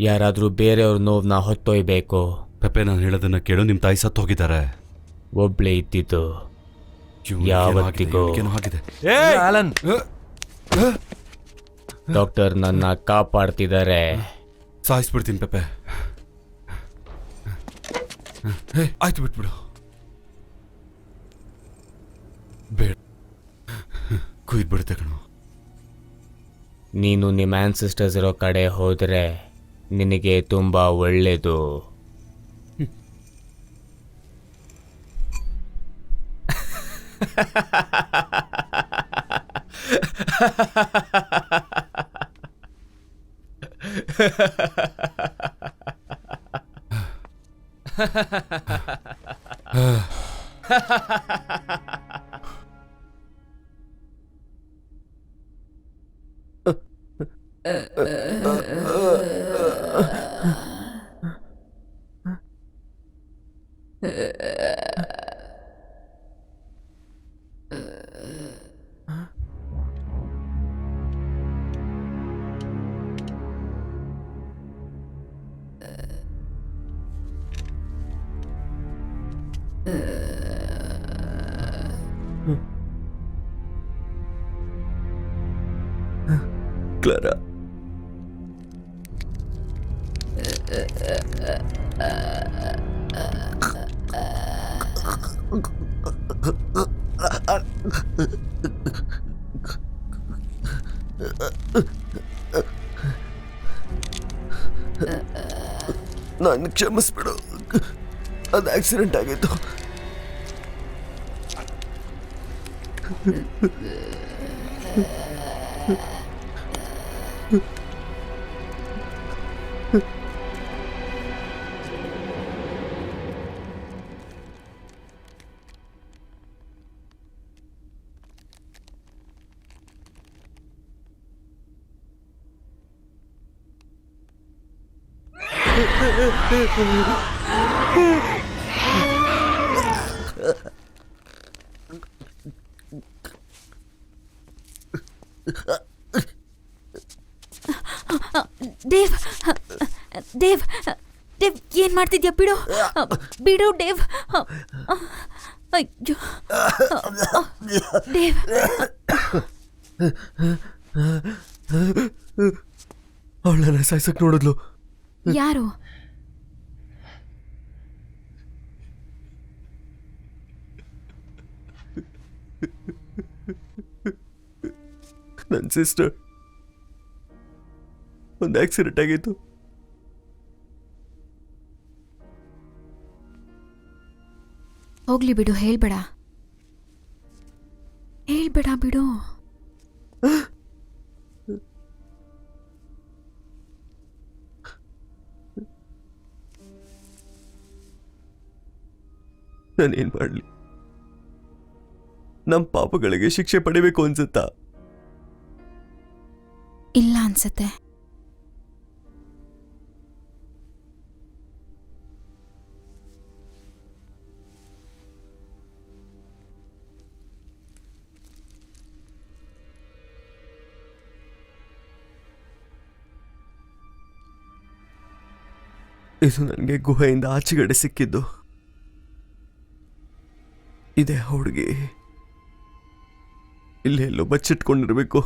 ಯಾರಾದರೂ ಬೇರೆಯವ್ರ ನೋವನ್ನ ಹೊತ್ತೊಯ್ಬೇಕು. ಪೆಪೆ, ನಾನು ಹೇಳೋದನ್ನ ಕೇಳು. ನಿಮ್ಮ ತಾಯಿ ಸತ್ತು ಹೋಗಿದ್ದಾರೆ. ಒಬ್ಳೇ ಇದ್ದಿದ್ದು. ಯಾವತ್ತಿಗೂ. ಆಲನ್, ಡಾಕ್ಟರ್ ನನ್ನ ಕಾಪಾಡ್ತಿದ್ದಾರೆ. ಸಾಯಿಸ್ಬಿಡ್ತೀನಿ ಪೆಪೆ. ಆಯ್ತು, ಬಿಟ್ಬಿಡು. ಬೇಡ, ಕುಯ್ದ್ಬಿಡುತ್ತೆ ಕಣು. ನೀನು ನಿಮ್ಮ ಆನ್ಸಿಸ್ಟರ್ಸ್ ಇರೋ ಕಡೆ ಹೋದರೆ ನಿನಗೆ ತುಂಬ ಒಳ್ಳೆಯದು. ಕ್ಲಾರಾ, ನಾನು ಕ್ಷಮಿಸ್ಬಿಡು. ಅದು ಆಕ್ಸಿಡೆಂಟ್ ಆಗಿತ್ತು. ದೇವ್ ದೇವ್ ದೇವ್ ಏನ್ ಮಾಡ್ತಿದ್ಯಾ? ಬಿಡು ಬಿಡು ದೇವ್. ಅಯ್ಯೋ ದೇವ್. ಅವಳನ್ನ ಸಾಯ್ಸಕ್ ನೋಡಿದ್ಲು. ಯಾರು? ನನ್ನ ಸಿಸ್ಟರ್. ಒಂದು ಆಕ್ಸಿಡೆಂಟ್ ಆಗಿತ್ತು. ಹೋಗ್ಲಿ ಬಿಡು, ಹೇಳ್ಬೇಡ ಹೇಳ್ಬೇಡ, ಬಿಡು. ನಾನೇನ್ ಮಾಡ್ಲಿ? ನಮ್ಮ ಪಾಪಗಳಿಗೆ ಶಿಕ್ಷೆ ಪಡಿಬೇಕು ಅನ್ಸುತ್ತಾ? ಇಲ್ಲ ಅನ್ಸತ್ತೆ. ಇದು ನನಗೆ ಗುಹೆಯಿಂದ ಆಚೆಗಡೆ ಸಿಕ್ಕಿದ್ದು. ಇದೇ ಹುಡುಗಿ ಇಲ್ಲೇ ಎಲ್ಲೋ ಬಚ್ಚಿಟ್ಕೊಂಡಿರ್ಬೇಕು.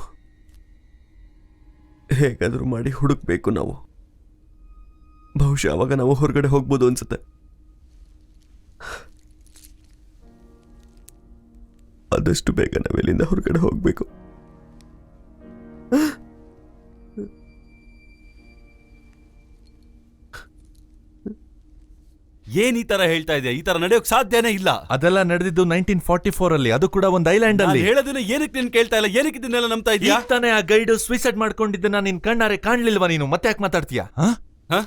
ಹೇಗಾದ್ರೂ ಮಾಡಿ ಹುಡುಕ್ಬೇಕು ನಾವು. ಬಹುಶಃ ಅವಾಗ ನಾವು ಹೊರಗಡೆ ಹೋಗ್ಬೋದು ಅನ್ಸುತ್ತೆ. ಆದಷ್ಟು ಬೇಗ ನಾವೆಲ್ಲಿಂದ ಹೊರಗಡೆ ಹೋಗ್ಬೇಕು. ಏನ್ ಈ ತರ ಹೇಳ್ತಾ ಇದೆಯಾ? ಈ ತರ ನಡೆಯೋಕ್ ಸಾಧ್ಯನೇ ಇಲ್ಲ. ಅದೆಲ್ಲ ನಡೆದಿದ್ದು 1944 ಅಲ್ಲಿ, ಅದು ಕೂಡ ಒಂದು ಐಲ್ಯಾಂಡ್ ನಾನು ಅಲ್ಲಿ. ಹೇಳೋದನ್ನ ಏನಕ್ಕೆ ನೀನ್ ಕೇಳ್ತಾ ಇಲ್ಲ? ಏನಕ್ಕೆ ಇದನ್ನೆಲ್ಲ ನಂಬ್ತಾ ಇದೀಯಾ? ಈಗ ತಾನೇ ಆ ಗೈಡ್ ಸೂಸೈಡ್ ಮಾಡ್ಕೊಂಡಿದ್ದನ್ನ ನಿನ್ ಕಣ್ಣಾರೆ ಕಾಣ್ಲಿಲ್ವಾ ನೀನು? ಮತ್ತೆ ಯಾಕೆ ಮಾತಾಡ್ತೀಯಾ? ಹ?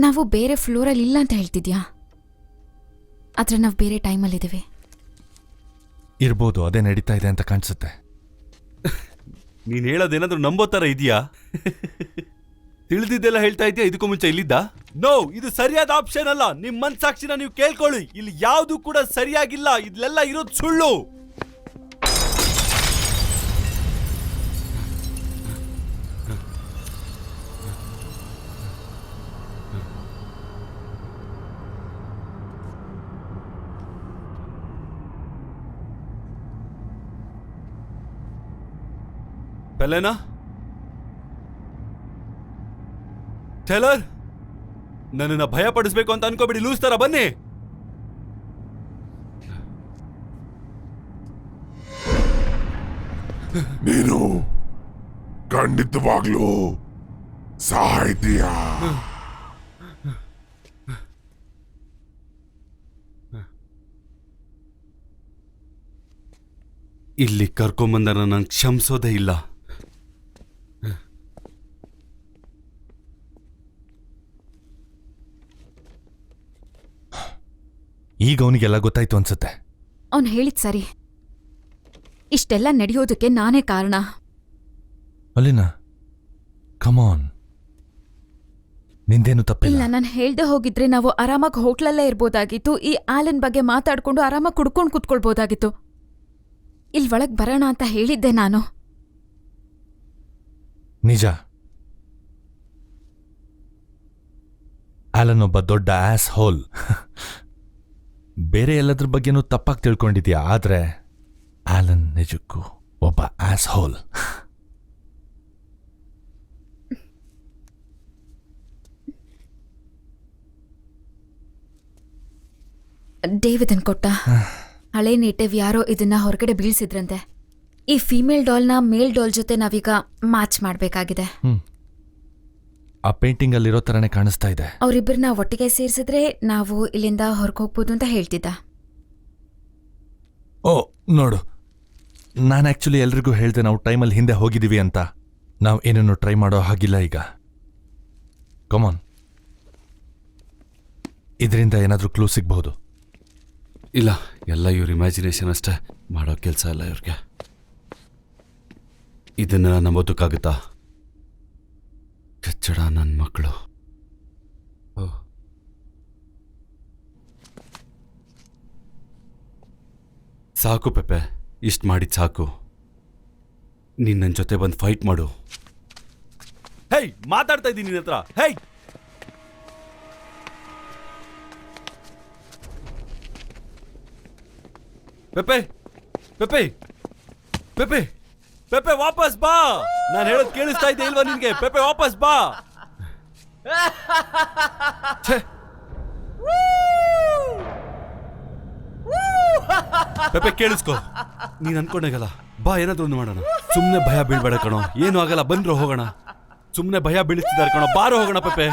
ನಾವು ಬೇರೆ ಫ್ಲೋರಲ್ಲಿ ಇಲ್ಲ ಅಂತ ಹೇಳ್ತಿದ್ಯಾ? ಆದ್ರೆ ನಾವು ಬೇರೆ ಟೈಮಲ್ಲಿದ್ದೀವಿ. ಇರ್ಬೋದು, ಅದೇ ನಡೀತಾ ಇದೆ ಅಂತ ಕಾಣಿಸುತ್ತೆ. ನೀನ್ ಹೇಳೋದೇನಾದ್ರೂ ನಂಬೋ ತರ ಇದೆಯಾ? ತಿಳಿದಿದ್ದೆಲ್ಲ ಹೇಳ್ತಾ ಇದೆಯಾ? ಇದಕ್ಕೂ ಮುಂಚೆ ಇಲ್ಲಿದ್ದ? ನೋ, ಇದು ಸರಿಯಾದ ಆಪ್ಷನ್ ಅಲ್ಲ. ನಿಮ್ ಮನ್ಸಾಕ್ಷಿನ ನೀವು ಕೇಳ್ಕೊಳ್ಳಿ. ಇಲ್ಲಿ ಯಾವ್ದು ಕೂಡ ಸರಿಯಾಗಿಲ್ಲ. ಇಲ್ಲೆಲ್ಲ ಇರೋದು ಸುಳ್ಳು. ಪೆಲೆನಾ, ಟೇಲರ್, ನನ್ನನ್ನ ಭಯ ಪಡಿಸ್ಬೇಕು ಅಂತ ಅನ್ಕೋಬಿಡಿ. ಲೂಸ್ ತರ ಬನ್ನಿ. ನೀನು ಖಂಡಿತವಾಗ್ಲೂ ಸಾಯ್ತೀಯಾ? ಇಲ್ಲಿ ಕರ್ಕೊಂಬಂದ ನಾನು ಕ್ಷಮಿಸೋದೇ ಇಲ್ಲ. ಈಗ ಅವನಿಗೆಲ್ಲ ಗೊತ್ತಾಯ್ತು ಅನ್ಸುತ್ತೆ. ಅವನು ಹೇಳಿದ್ ಸರಿ. ಇಷ್ಟೆಲ್ಲ ನಡೆಯೋದಕ್ಕೆ ನಾನೇ ಕಾರಣ. ಅಲ್ಲಿನಾ, ಕಮಾನ್, ನಿಂದೇನು ತಪ್ಪಿಲ್ಲ. ಇಲ್ಲ, ನಾನು ಹೇಳ್ದೆ ಹೋಗಿದ್ರೆ ನಾವು ಆರಾಮಾಗಿ ಹೋಟ್ಲಲ್ಲೇ ಇರ್ಬೋದಾಗಿತ್ತು. ಈ ಆಲನ್ ಬಗ್ಗೆ ಮಾತಾಡ್ಕೊಂಡು ಆರಾಮಾಗಿ ಕುಡ್ಕೊಂಡು ಕುತ್ಕೊಳ್ಬೋದಾಗಿತ್ತು. ಇಲ್ಲಿ ಒಳಗ್ ಬರೋಣ ಅಂತ ಹೇಳಿದ್ದೆ ನಾನು. ನಿಜ. ಆಲನ್ ಒಬ್ಬ ದೊಡ್ಡ ಆಸ್ ಹೋಲ್. ಬೇರೆ ಎಲ್ಲದ್ರ ಬಗ್ಗೆನೂ ತಪ್ಪಾಗಿ ತಿಳ್ಕೊಂಡಿದ್ಯಾ, ಆದ್ರೆ ಆಲನ್ ನಿಜಕ್ಕೂ ಒಬ್ಬ ಆಸ್ ಹೋಲ್. ಡೇವ್ ಇದನ್ ಕೊಟ್ಟ. ಹಳೆ ನೇಟಿವ್ ಯಾರೋ ಇದನ್ನ ಹೊರಗಡೆ ಬೀಳ್ಸಿದ್ರಂತೆ. ಈ ಫೀಮೇಲ್ ಡಾಲ್ನ ಮೇಲ್ ಡಾಲ್ ಜೊತೆ ನಾವೀಗ ಮ್ಯಾಚ್ ಮಾಡ್ಬೇಕಾಗಿದೆ. ಆ ಪೇಂಟಿಂಗ್ ಅಲ್ಲಿರೋ ತರನೇ ಕಾಣಿಸ್ತಾ ಇದೆ. ಅವರಿಬ್ಬರನ್ನ ಒಟ್ಟಿಗೆ ಸೇರಿಸಿದ್ರೆ ನಾವು ಇಲ್ಲಿಂದ ಹೊರಗೆ ಹೋಗ್ಬೋದು ಅಂತ ಹೇಳ್ತಿದ್ದ. ಓ ನೋಡು, ನಾನು ಆ್ಯಕ್ಚುಲಿ ಎಲ್ರಿಗೂ ಹೇಳ್ದೆ ನಾವು ಟೈಮಲ್ಲಿ ಹಿಂದೆ ಹೋಗಿದ್ದೀವಿ ಅಂತ. ನಾವು ಏನನ್ನು ಟ್ರೈ ಮಾಡೋ ಹಾಗಿಲ್ಲ ಈಗ. ಕಮಾನ್, ಇದರಿಂದ ಏನಾದರೂ ಕ್ಲೂ ಸಿಗ್ಬಹುದು. ಇಲ್ಲ, ಎಲ್ಲ ಇವ್ರ ಇಮ್ಯಾಜಿನೇಷನ್ ಅಷ್ಟೇ. ಮಾಡೋ ಕೆಲಸ ಇಲ್ಲ ಇವ್ರಿಗೆ. ಇದನ್ನ ನಂಬೋದಕ್ಕಾಗುತ್ತಾ? ಕಚ್ಚಡ ನನ್ನ ಮಕ್ಕಳು. ಸಾಕು ಪೆಪೆ, ಇಷ್ಟು ಮಾಡಿದ್ ಸಾಕು. ನೀನ್ ನನ್ನ ಜೊತೆ ಬಂದು ಫೈಟ್ ಮಾಡು. ಹೇಯ್, ಮಾತಾಡ್ತಾ ಇದ್ದೀನಿ ನಿನ್ನ ಹತ್ರ. ಹೇಯ್, ಪೆಪೆ ಪೆಪೆ ಪೆಪೆ ಪೆಪೆ ವಾಪಸ್ ಬಾ. ನಾನು ಹೇಳೋದು ಕೇಳಿಸ್ತಾ ಇದ್ದೆ ಇಲ್ವಾ ನಿನ್ಗೆ? ಪೆಪೆ ವಾಪಸ್ ಬಾ. ಛೆ. ಪೆಪೆ ಕೇಳಿಸ್ಕೊ, ನೀನ್ ಅನ್ಕೊಂಡಾಗಲ್ಲ. ಬಾ, ಏನಾದ್ರು ಒಂದು ಮಾಡೋಣ. ಸುಮ್ನೆ ಭಯ ಬೀಳ್ಬೇಡ ಕಣೋ. ಏನು ಆಗಲ್ಲ, ಬಂದ್ರು ಹೋಗೋಣ. ಸುಮ್ನೆ ಭಯ ಬೀಳಿಸ್ತಿದ್ದಾರೆ ಕಣೋ. ಬಾರೋ ಹೋಗೋಣ ಪೆಪೆ.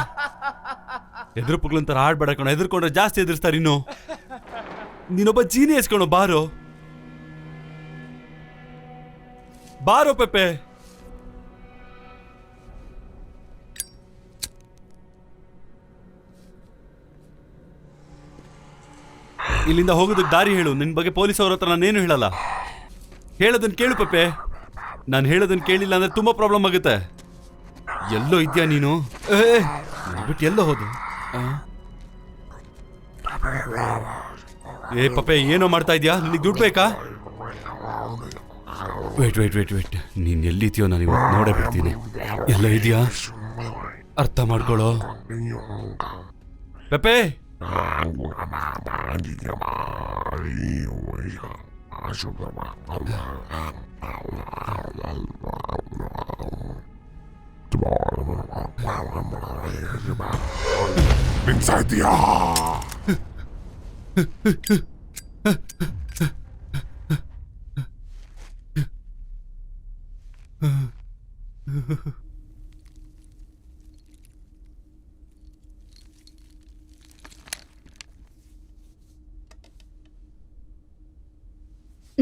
ಎದುರು ಪುಗ್ಲಂತರ ಆಡ್ಬೇಡ ಕಣೋ. ಎದುರ್ಕೊಂಡ್ರೆ ಜಾಸ್ತಿ ಎದುರಿಸ್ತಾರೆ ಇನ್ನು. ನೀನೊಬ್ಬ ಜೀನಿಯಸ್ ಕಣೋ. ಬಾರೋ ಬಾರೋ ಪೆಪೆ. ಇಲ್ಲಿಂದ ಹೋಗೋದಕ್ಕೆ ದಾರಿ ಹೇಳು. ನಿನ್ ಬಗ್ಗೆ ಪೊಲೀಸ್ ಅವ್ರ ಹತ್ರ ನಾನೇನು ಹೇಳಲ್ಲ. ಹೇಳೋದನ್ನ ಕೇಳು ಪೆಪೆ. ನಾನು ಹೇಳೋದನ್ನ ಕೇಳಿಲ್ಲ ಅಂದ್ರೆ ತುಂಬಾ ಪ್ರಾಬ್ಲಮ್ ಆಗುತ್ತೆ. ಎಲ್ಲೋ ಇದ್ಯಾ ನೀನು? ಬಿಟ್ಟು ಎಲ್ಲೋ ಹೋದು? ಏ ಪಪೆ, ಏನೋ ಮಾಡ್ತಾ ಇದ್ಯಾ? ನಿನಗೆ ದುಡ್ಡು ಬೇಕಾ? ವೇಟ್ ವೇಟ್ ವೇಟ್ ವೇಟ್ ನೀನ್ ಎಲ್ಲಿದ್ಯೋ ನಾನು ಇವತ್ತು ನೋಡೇ ಬಿಡ್ತೀನಿ. ಎಲ್ಲ ಇದೆಯಾ? ಅರ್ಥ ಮಾಡ್ಕೊಳ್ಳೋ ಪೆಪೆ.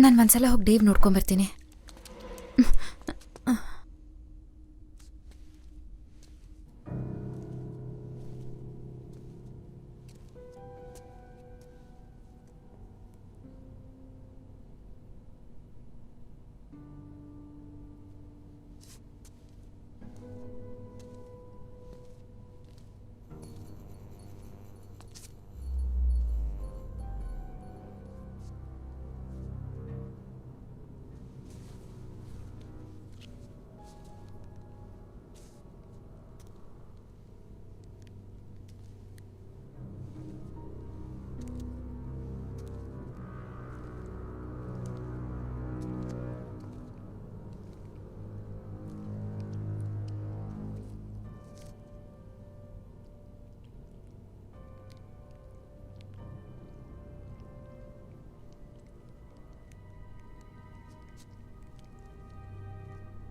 ನಾನು ಒಂದ್ಸಲ ಹೋಗಿ ಡೇವ್ ನೋಡ್ಕೊಂಬರ್ತೀನಿ.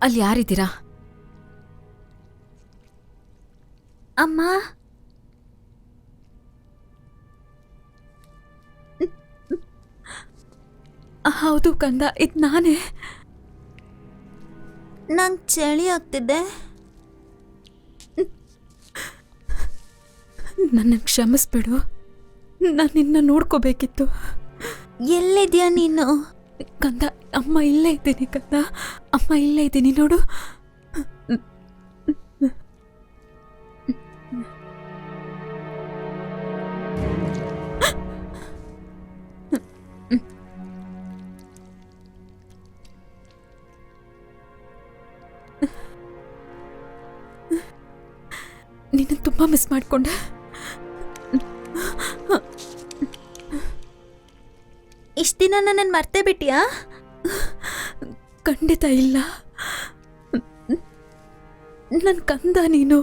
ಅಲ್ಲಿ ಯಾರಿದ್ದೀರಾ? ಅಮ್ಮ, ಹೌದು ಕಂದ, ಇದು ನಾನೇ. ನಂಗೆ ಚಳಿ ಆಗ್ತಿದೆ. ನನ್ನ ಕ್ಷಮಿಸ್ಬಿಡು. ನಾನು ನಿನ್ನ ನೋಡ್ಕೋಬೇಕಿತ್ತು. ಎಲ್ಲಿದ್ಯಾ ನೀನು? ಕಂದ, ಅಮ್ಮ ಇಲ್ಲೇ ಇದ್ದೀನಿ ಕಂದ, ಅಮ್ಮ ಇಲ್ಲೇ ಇದ್ದೀನಿ ನೋಡು. ನಿನ್ನ ತುಂಬಾ ಮಿಸ್ ಮಾಡ್ಕೊಂಡೆ. ಇಷ್ಟ ದಿನ ನನ್ನನ್ನು ಮರ್ತೇ ಬಿಟ್ಟಿಯಾ? ಖಂಡಿತ ಇಲ್ಲ. ನನ್ನ ಕಂದ ನೀನು.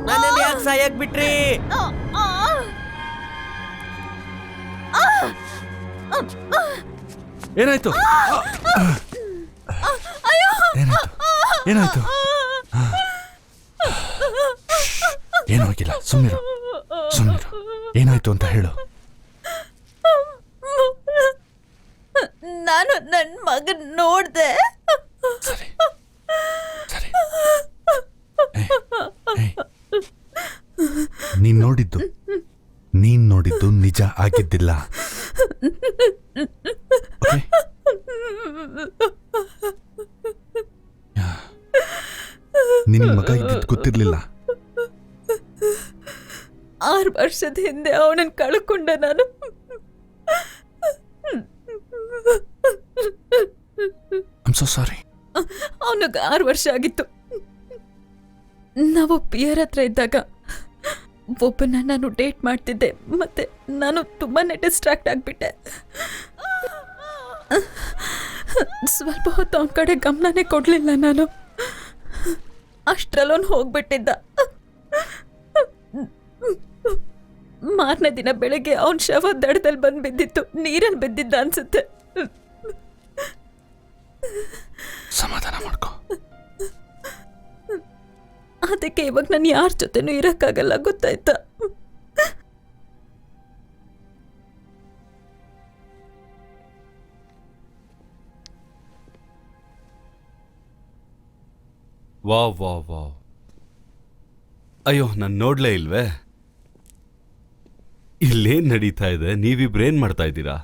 ನನ್ನನ್ನು ಯಾಕೆ ಸಾಯಕ್ ಬಿಟ್ರಿ? ಏನಾಯ್ತು? ಏನಾಯ್ತು? ಏನಾಯ್ತು? ಏನೂ ಆಗಿಲ್ಲ, ಸುಮ್ಮನಿರು ಸುಮ್ಮನಿರು. ಏನಾಯ್ತು ಅಂತ ಹೇಳು. ನಾನು ನನ್ನ ಮಗನ್ ನೋಡ್ದೆ. ಸರಿ ಸರಿ. ನೀನ್ ನೋಡಿದ್ದು ನಿಜ ಆಗಿದ್ದಿಲ್ಲ. Okay? ನಿನ್ ಮಗ ಇದ್ದಿದ್ದು ಗೊತ್ತಿರ್ಲಿಲ್ಲ. 6 ವರ್ಷದ ಹಿಂದೆ ಅವನನ್ನು ಕಳ್ಕೊಂಡೆ ನಾನು. I'm so sorry. ಅವನಿಗೆ 6 ವರ್ಷ ಆಗಿತ್ತು. ನಾವು ಪಿಯರ್ ಹತ್ರ ಇದ್ದಾಗ ಒಬ್ಬನ ನಾನು ಡೇಟ್ ಮಾಡ್ತಿದ್ದೆ. ಮತ್ತೆ ನಾನು ತುಂಬಾನೇ ಡಿಸ್ಟ್ರಾಕ್ಟ್ ಆಗಿಬಿಟ್ಟೆ. ಸ್ವಲ್ಪ ಹೊತ್ತು ಅವನ ಕಡೆ ಗಮನನೇ ಕೊಡಲಿಲ್ಲ ನಾನು. ಅಷ್ಟರಲ್ಲೊಂದು ಹೋಗ್ಬಿಟ್ಟಿದ್ದ. ಮಾರನೇ ದಿನ ಬೆಳಗ್ಗೆ ಅವನ ಶವ ದಡದಲ್ಲಿ ಬಂದು ಬಿದ್ದಿತ್ತು. ನೀರಲ್ಲಿ ಬಿದ್ದಿದ್ದ ಅನ್ಸುತ್ತೆ. ಸಮಾಧಾನ ಮಾಡ್ಕೊ. ಅದಕ್ಕೆ ಇವಾಗ ನಾನು ಯಾರ ಜೊತೆನೂ ಇರೋಕ್ಕಾಗಲ್ಲ, ಗೊತ್ತಾಯ್ತಾ? Wow wow wow. ಅಯ್ಯೋ, ನಾನು ನೋಡ್ಲೇ ಇಲ್ವೇ. ಇಲ್ಲೇನ್ ನಡೀತಾ ಇದೆ? ನೀವಿಬ್ರೇನ್ ಮಾಡ್ತಾ ಇದ್ದೀರಾ?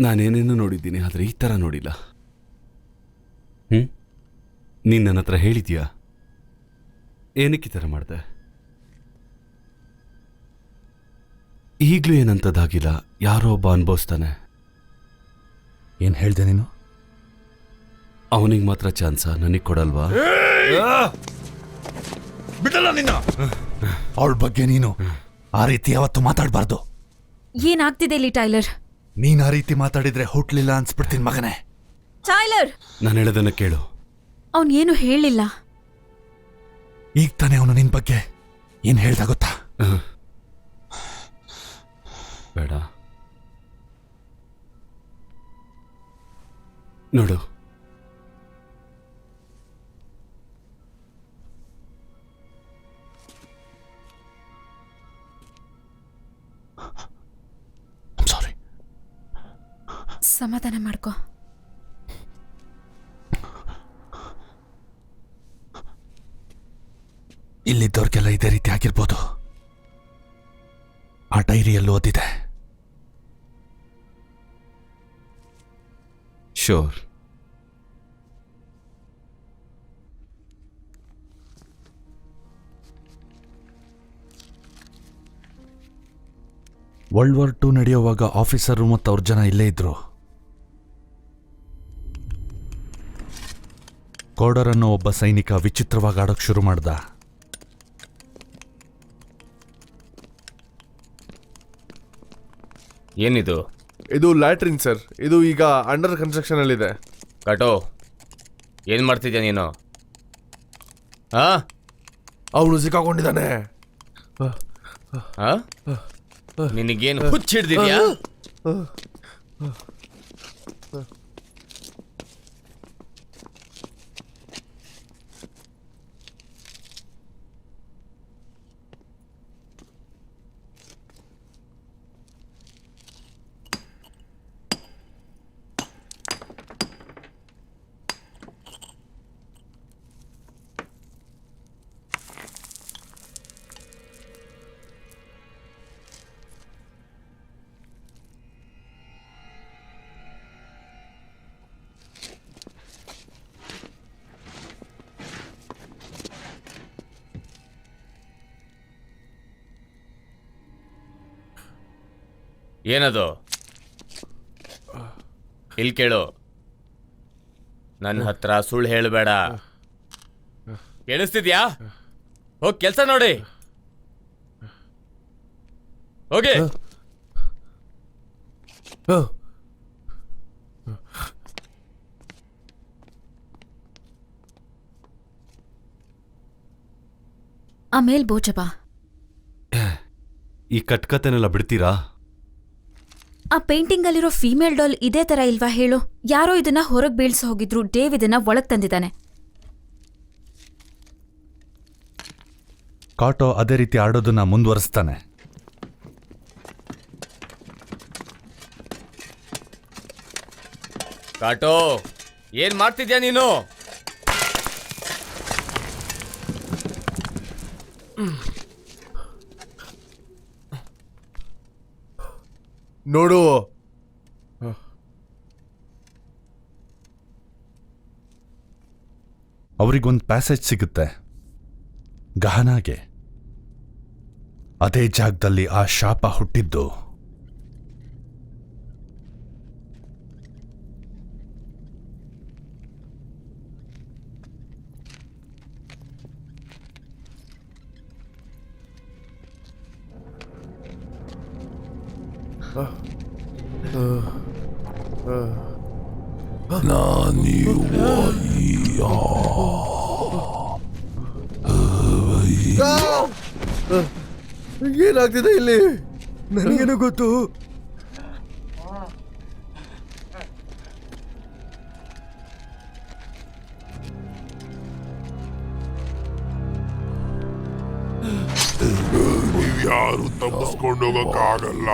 ನಾನೇನೇನು ನೋಡಿದ್ದೀನಿ, ಆದ್ರೆ ಈ ಥರ ನೋಡಿಲ್ಲ. ನೀನ್ ನನ್ನ ಹತ್ರ ಹೇಳಿದ್ಯಾ? ಏನಕ್ಕೆ ಈ ಥರ ಮಾಡಿದೆ? ಈಗಲೂ ಏನಂತದ್ದಾಗಿಲ್ಲ. ಯಾರೋ ಒಬ್ಬ ಅನ್ಭವಿಸ್ತಾನೆ. ಏನ್ ಹೇಳ್ದೆ ನೀನು? ಅವನಿಗೆ ಮಾತ್ರ ಚಾನ್ಸ, ನನಗೆ ಕೊಡಲ್ವಾ? ಬಿಡಲ್ಲ ನಿನ್ನ. ಅವಳ ಬಗ್ಗೆ ನೀನು ಆ ರೀತಿ ಯಾವತ್ತು ಮಾತಾಡಬಾರ್ದು. ಏನಾಗ್ತಿದೆ ಇಲ್ಲಿ ಟೈಲರ್? ನೀನ್ ಆ ರೀತಿ ಮಾತಾಡಿದ್ರೆ ಹುಟ್ಲಿಲ್ಲ ಅನ್ಸ್ಬಿಡ್ತೀನಿ ಮಗನೇ. ಟೈಲರ್, ನಾನು ಹೇಳೋದನ್ನ ಕೇಳು. ಅವನು ಏನು ಹೇಳಿಲ್ಲ. ಈಗ ತಾನೇ ಅವನು ನಿನ್ ಬಗ್ಗೆ ಏನ್ ಹೇಳ್ದ ಗೊತ್ತಾ? ಬೇಡ ನೋಡು, ಸಾರಿ. ಸಮಾಧಾನ ಮಾಡ್ಕೋ. ಇಲ್ಲಿದ್ದವ್ರಿಗೆಲ್ಲ ಇದೇ ರೀತಿ ಆಗಿರ್ಬೋದು. ಆ ಡೈರಿಯಲ್ಲಿ ಓದಿದೆ. ಶೋರ್. ವರ್ಲ್ಡ್ ವಾರ್ 2 ನಡೆಯುವಾಗ ಆಫೀಸರು ಮತ್ತು ಅವ್ರ ಜನ ಇಲ್ಲೇ ಇದ್ರು. ಕೋಡರ್ ಅನ್ನೋ ಒಬ್ಬ ಸೈನಿಕ ವಿಚಿತ್ರವಾಗಿ ಆಡೋಕ್ ಶುರು ಮಾಡ್ದ. ಏನಿದು? ಇದು ಲ್ಯಾಟ್ರಿನ್ ಸರ್. ಇದು ಈಗ ಅಂಡರ್ ಕನ್ಸ್ಟ್ರಕ್ಷನ್ ಅಲ್ಲಿದೆ. ಕಟೋ, ಏನ್ ಮಾಡ್ತಿದ್ಯಾ ನೀನು? ಹಾ, ಅವನು ಸಿಕ್ಕಾಕೊಂಡಿದ್ದಾನೆ. ನಿನಗೇನು ಹುಚ್ಚಿಡ್ದಿದ್ಯಾ? ಏನದು? ಇಲ್ಲಿ ಕೇಳು, ನನ್ನ ಹತ್ರ ಸುಳ್ಳು ಹೇಳಬೇಡ. ಕೇಳಿಸ್ತಿದ್ಯಾ? ಹೋಗಿ ಕೆಲಸ ನೋಡಿ. ಹೋಗಿ. ಆಮೇಲ್ ಬೋಚಪ್ಪ, ಈ ಕಟ್ಕತೆನೆಲ್ಲ ಬಿಡ್ತೀರಾ? ಆ ಪೇಂಟಿಂಗ್ ಅಲ್ಲಿರೋ ಫೀಮೇಲ್ ಡಾಲ್ ಇದೇ ತರ ಇಲ್ವಾ ಹೇಳು? ಯಾರೋ ಇದನ್ನ ಹೊರಗ್ ಬೀಳ್ಸ ಹೋಗಿದ್ರು, ಡೇವ್ ಇದನ್ನ ಒಳಗ್ ತಂದಿದ್ದಾನೆ. ಕಾಟೋ ಅದೇ ರೀತಿ ಆಡೋದನ್ನ ಮುಂದುವರಿಸ್ತಾನೆ. ಕಾಟೋ, ಏನ್ ಮಾಡ್ತಿದ್ಯಾ ನೀನು? ನೋಡು, ಅವ್ರಿಗೊಂದು ಪ್ಯಾಸೇಜ್ ಸಿಗುತ್ತೆ ಗಹನಾಗೆ. ಅದೇ ಜಾಗದಲ್ಲಿ ಆ ಶಾಪ ಹುಟ್ಟಿದ್ದು. ಏನಾಗ್ತಿದೆ ಇಲ್ಲಿ? ನನಗೇನು ಗೊತ್ತು. ಯಾರು ತಪ್ಪಿಸ್ಕೊಂಡೋಗಕ್ಕಾಗಲ್ಲ.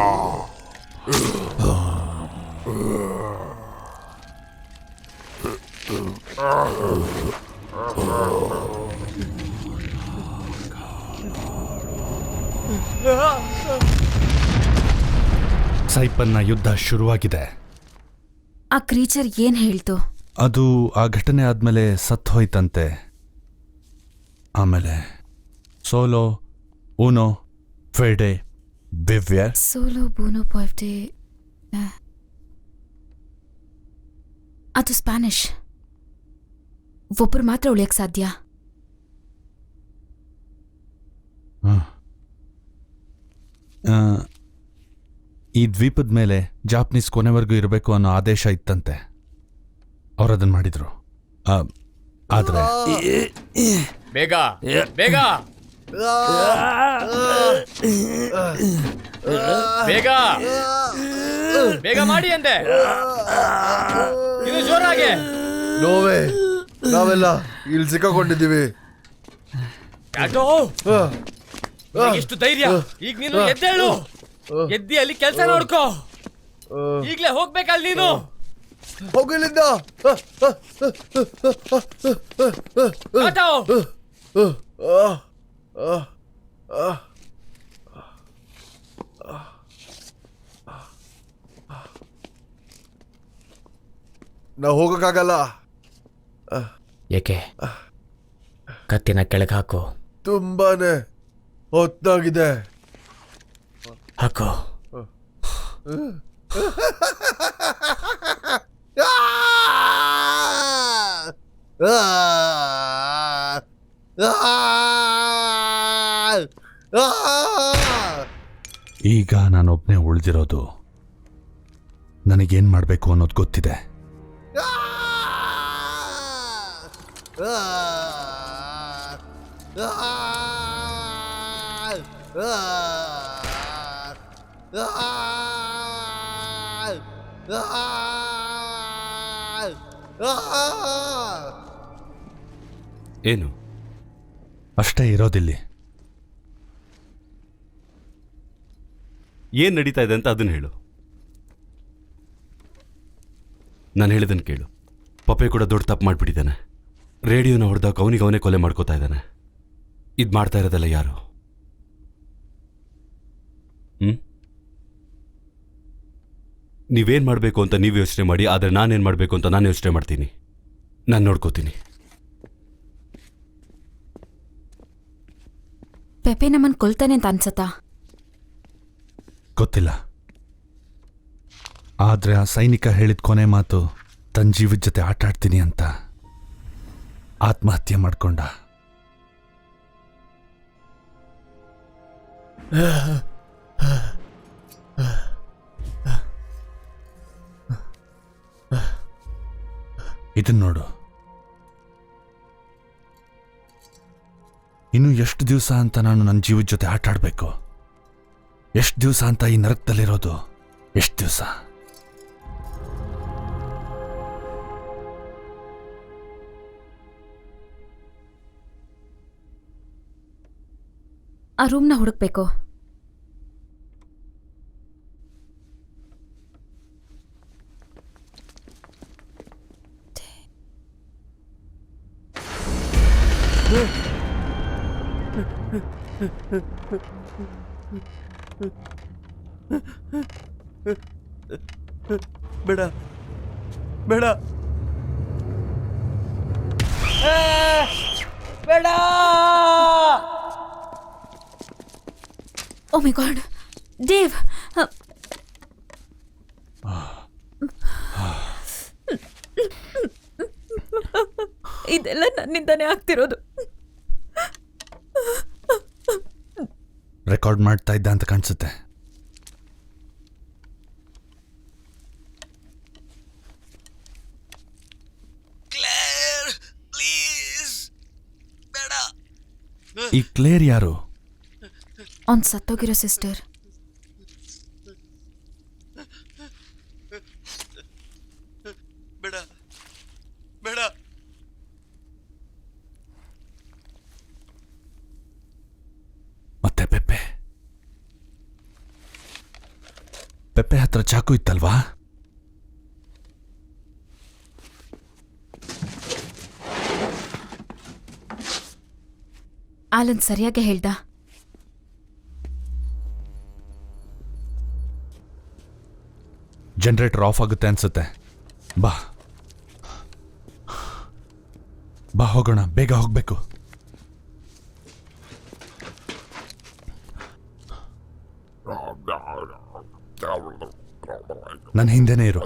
ಸೈಪನ್ನ ಯುದ್ಧ ಶುರುವಾಗಿದೆ. ಆ ಕ್ರೀಚರ್ ಏನ್ ಹೇಳ್ತು? ಅದು ಆ ಘಟನೆ ಆದ್ಮೇಲೆ ಸತ್ತು ಹೋಯ್ತಂತೆ. ಆಮೇಲೆ ಸೋಲೋ, ಊನೋ, ಫೆಡೆ, ಬಿವ್ಯ. ಸೋಲೋ, ಬೂನೋ, ಪಾಯ್ಟೆ. ಅದು ಸ್ಪ್ಯಾನಿಷ್. ಒಬ್ರು ಮಾತ್ರ ಉಳಿಯಕ್ ಸಾಧ್ಯ. ಈ ದ್ವೀಪದ ಮೇಲೆ ಜಾಪನೀಸ್ ಕೊನೆವರೆಗೂ ಇರಬೇಕು ಅನ್ನೋ ಆದೇಶ ಇತ್ತಂತೆ. ಅವರದನ್ನು ಮಾಡಿದ್ರು. ಆದ್ರೆ ಬೇಗ ಬೇಗ ಬೇಗ ಬೇಗ ಮಾಡಿ ಅಂದೆ. ಇದು ಜೋರಾಗೆ. ನೋವೇ, ನಾವೆಲ್ಲ ಇಲ್ಲಿ ಸಿಕ್ಕಾಕೊಂಡಿದ್ದೀವಿ. ಯಾಟೋ, ಎಷ್ಟು ಧೈರ್ಯ! ಈಗ ನೀನು ಎದ್ದೇಳು. ಎದ್ದಿ ಅಲ್ಲಿ ಕೆಲಸ ನೋಡ್ಕೋ. ಈಗ್ಲೇ ಹೋಗ್ಬೇಕಲ್ಲ ನೀನು. ಹೋಗಲಿಂದ ಕಾಟೋ, ನಾ ಹೋಗಕ್ಕಾಗಲ್ಲ. ಏಕೆ? ಕತ್ತಿನ ಕೆಳಗೆ ಹಾಕು. ತುಂಬಾನೇ ಹೊತ್ತಾಗಿದೆ. ಹಾಕು. ಈಗ ನಾನೊಬ್ನೇ ಉಳಿದಿರೋದು. ನನಗೇನ್ ಮಾಡಬೇಕು ಅನ್ನೋದು ಗೊತ್ತಿದೆ. ಏನು? ಅಷ್ಟೇ ಇರೋದಿಲ್ಲಿ. ಏನ್ ನಡೀತಾ ಇದೆ ಅಂತ ಅದನ್ನ ಹೇಳು. ನಾನು ಹೇಳಿದನ್ನು ಕೇಳು. ಪಪ್ಪೆ ಕೂಡ ದೊಡ್ಡ ತಪ್ಪು ಮಾಡ್ಬಿಟ್ಟಿದ್ದಾನೆ. ರೇಡಿಯೋನ ಹೊಡೆದಾಗ ಅವನಿಗೆ ಕೊಲೆ ಮಾಡ್ಕೋತಾ ಇದ್ದಾನೆ. ಇದು ಮಾಡ್ತಾ ಇರೋದಲ್ಲ ಯಾರು? ನೀವೇನು ಮಾಡಬೇಕು ಅಂತ ನೀವು ಯೋಚನೆ ಮಾಡಿ, ಆದರೆ ನಾನೇನು ಮಾಡಬೇಕು ಅಂತ ನಾನು ಯೋಚನೆ ಮಾಡ್ತೀನಿ. ನಾನು ನೋಡ್ಕೋತೀನಿ. ಪೆಪೆ ನಮ್ಮನ್ ಕೊಲ್ತಾನೆ ಅಂತ ಅನ್ಸತ್ತಾ? ಗೊತ್ತಿಲ್ಲ. ಆದ್ರೆ ಆ ಸೈನಿಕ ಹೇಳಿದ ಕೊನೆ ಮಾತು ತನ್ನ ಜೀವದ ಜೊತೆ ಆಟ ಆಡ್ತೀನಿ ಅಂತ ಆತ್ಮಹತ್ಯೆ ಮಾಡ್ಕೊಂಡ. ಇದನ್ನ ನೋಡು. ಇನ್ನು ಎಷ್ಟು ದಿವಸ ಅಂತ ನಾನು ನನ್ನ ಜೀವದ ಜೊತೆ ಆಟ ಆಡಬೇಕು? ಎಷ್ಟು ದಿವಸ ಅಂತ ಈ ನರಕದಲ್ಲಿರೋದು? ಎಷ್ಟು ದಿವಸ? ಆ ರೂಮ್ನ ಹುಡುಕ್ಬೇಕು. ಬೇಡ ಬೇಡ ಬೇಡ. ಓ ಮೈ ಗಾಡ್, ದೇವ್! ಇದೆಲ್ಲ ನನ್ನಿಂದಾನೇ ಆಗ್ತಿರೋದು. ರೆಕಾರ್ಡ್ ಮಾಡ್ತಾ ಇದ್ದ ಅಂತ ಕಾಣಿಸುತ್ತೆ. ಈ ಕ್ಲೇರ್ ಯಾರು? ಅವ್ನ್ ಸತ್ತೋಗಿರೋ ಸಿಸ್ಟರ್. ಬೇಡ ಬೇಡ. ಮತ್ತೆ ಪೆಪ್ಪೆ ಹತ್ರ ಚಾಕು ಇತ್ತಲ್ವಾ? ಆಲನ್ ಸರಿಯಾಗಿ ಹೇಳ್ದ. ಜನರೇಟರ್ ಆಫ್ ಆಗುತ್ತೆ ಅನ್ಸುತ್ತೆ. ಬಾ ಬಾ ಹೋಗೋಣ, ಬೇಗ ಹೋಗ್ಬೇಕು. ನನ್ನ ಹಿಂದೆನೇ ಇರು.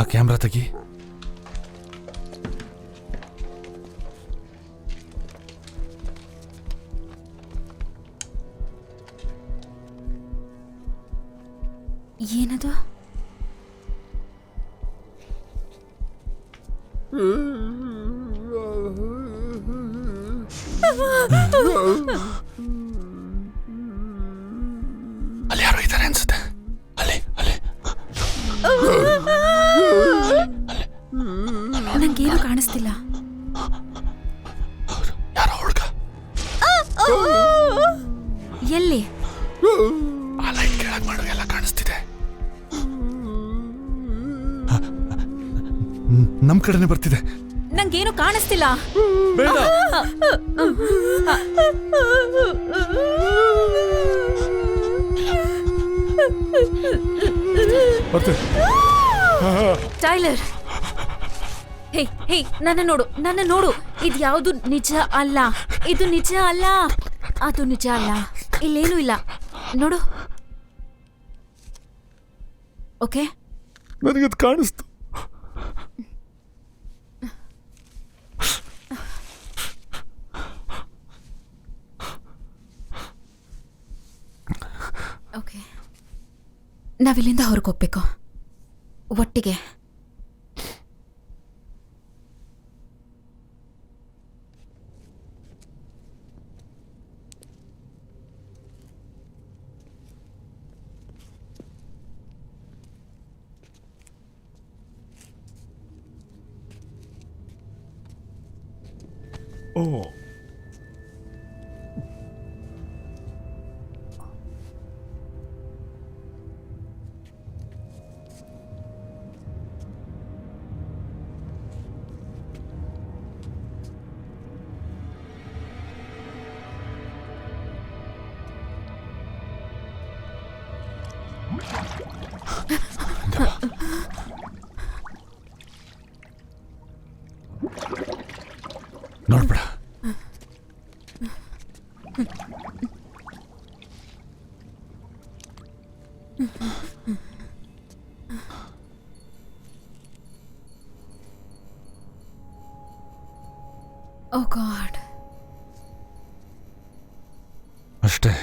ಆ ಕ್ಯಾಮ್ರಾ ತೆಗಿ. ಏನದು? ಅಲ್ಲಿ ಯಾರೋ ಇದ್ದಾರೆ ಅನ್ಸುತ್ತೆ. ಅಲ್ಲಿ ನಂಗೇನು ಕಾಣಿಸ್ತಿಲ್ಲ. ಯಾರೋ ಹುಡುಗ. ಎಲ್ಲಿ? ಆ ಲೈಟ್ ಕೆಳಗೆ ಮಾಡು, ಎಲ್ಲ ಕಾಣಿಸ್ತಿದೆ. ನಮ್ ಕಡೆನೆ ಬರ್ತಿದೆ. ನಂಗೇನು ಕಾಣಿಸ್ತಿಲ್ಲ. ಬೇಡ. ಟೈಲರ್, ಹೇ ನನ್ನ ನೋಡು. ಇದು ಯಾವುದು ನಿಜ ಅಲ್ಲ. ಇದು ನಿಜ ಅಲ್ಲ. ಅದು ನಿಜ ಅಲ್ಲ. ಇಲ್ಲೇನೂ ಇಲ್ಲ. ನೋಡು. ಓಕೆ, ನನಗದು ಕಾಣಿಸ್ತು. ನಾವಿಲ್ಲಿಂದ ಹೊರಗೋಗ್ಬೇಕು ಒಟ್ಟಿಗೆ. ನೋಡ್ಬೇಡ. ಓ ಗಾಡ್. ಅಷ್ಟೇ.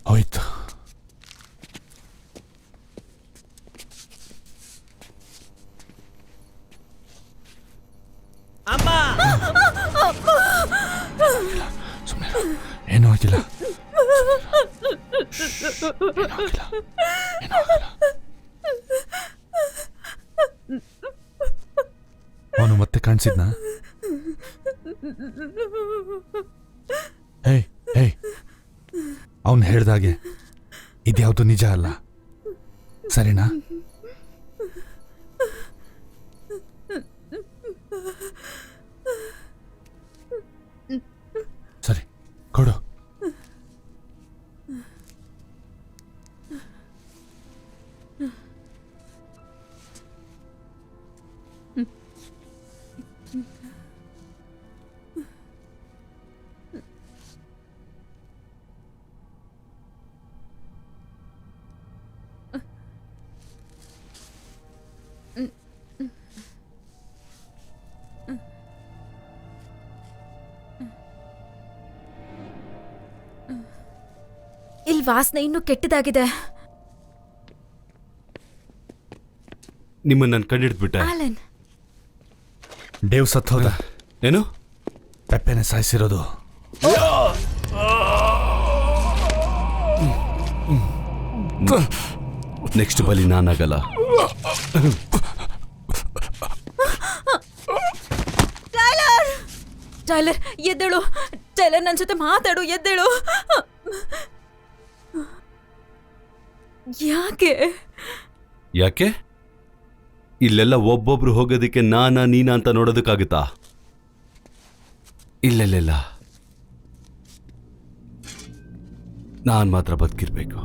ಹೋಯ್ತು. ಸುಮ್ಮನೆ ಏನೂ ಆಗಿಲ್ಲ. ಅವನು ಮತ್ತೆ ಕಾಣಿಸಿದ್ನ? ಹೇಯ್ ಹೇಯ್, ಅವನು ಹೇಳ್ದಾಗೆ ಇದ್ಯಾವುದು ನಿಜ ಅಲ್ಲ, ಸರಿನಾ? ಸರಿ, ಕೊಡು. ಇಲ್ಲಿ ವಾಸನೆ ಇನ್ನೂ ಕೆಟ್ಟದಾಗಿದೆ. ನಿಮ್ಮನ್ನ ನಾನು ಕಂಡಿಡ್ಬಿಟ್ಟೆ. ಆಲನ್, ಡೇವ್ ಸತ್ ಹೋದ. ಏನು? ಪೆಪ್ಪೆನೆ ಸಾಯಿಸಿರೋದು. ನೆಕ್ಸ್ಟ್ ಬಲಿ ನಾನಾಗಲ್ಲ. ಟೈಲರ್ ಎದ್ದೇಳು. ಟೈಲರ್, ನನ್ನ ಜೊತೆ ಮಾತಾಡು, ಎದ್ದೇಳು. ಯಾಕೆ? ಯಾಕೆ? ಇಲ್ಲೆಲ್ಲ ಒಬ್ಬೊಬ್ರು ಹೋಗೋದಕ್ಕೆ ನೀನಾ ಅಂತ ನೋಡೋದಕ್ಕಾಗುತ್ತಾ? ಇಲ್ಲೆಲ್ಲ ನಾನ್ ಮಾತ್ರ ಬದುಕಿರ್ಬೇಕು.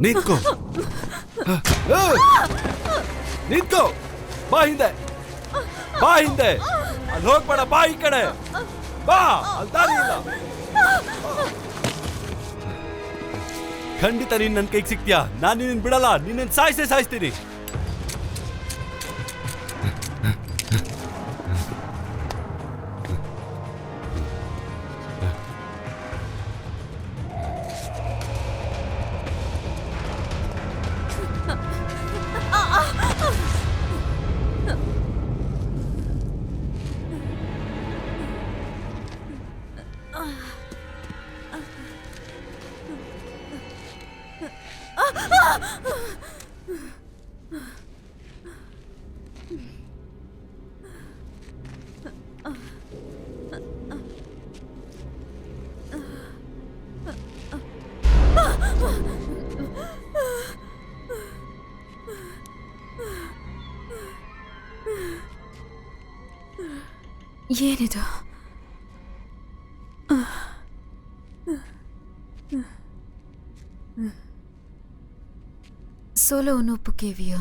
ನಿಂತ್ಕೋ, ನಿಂತ್ಕೋ, ಬಾ ಹಿಂದೆ, ಬಾ ಹಿಂದೆ. ಅಲ್ಲಿ ಹೋಗ್ಬೇಡ, ಬಾ ಈ ಕಡೆ ಬಾ. ಅಲ್ಲಿ ದಾರಿ ಇಲ್ಲ. ಖಂಡಿತ ನೀನ್ ನನ್ನ ಕೈಗೆ ಸಿಗ್ತೀಯಾ? ನಾನು ನಿನ್ನ ಬಿಡಲ್ಲ. ನಿನ್ನ ಸಾಯಿಸ್ತೀನಿ. ಏನಿದು? ಸೋಲೋ ಉನುಪುಕೇವಿಯೋ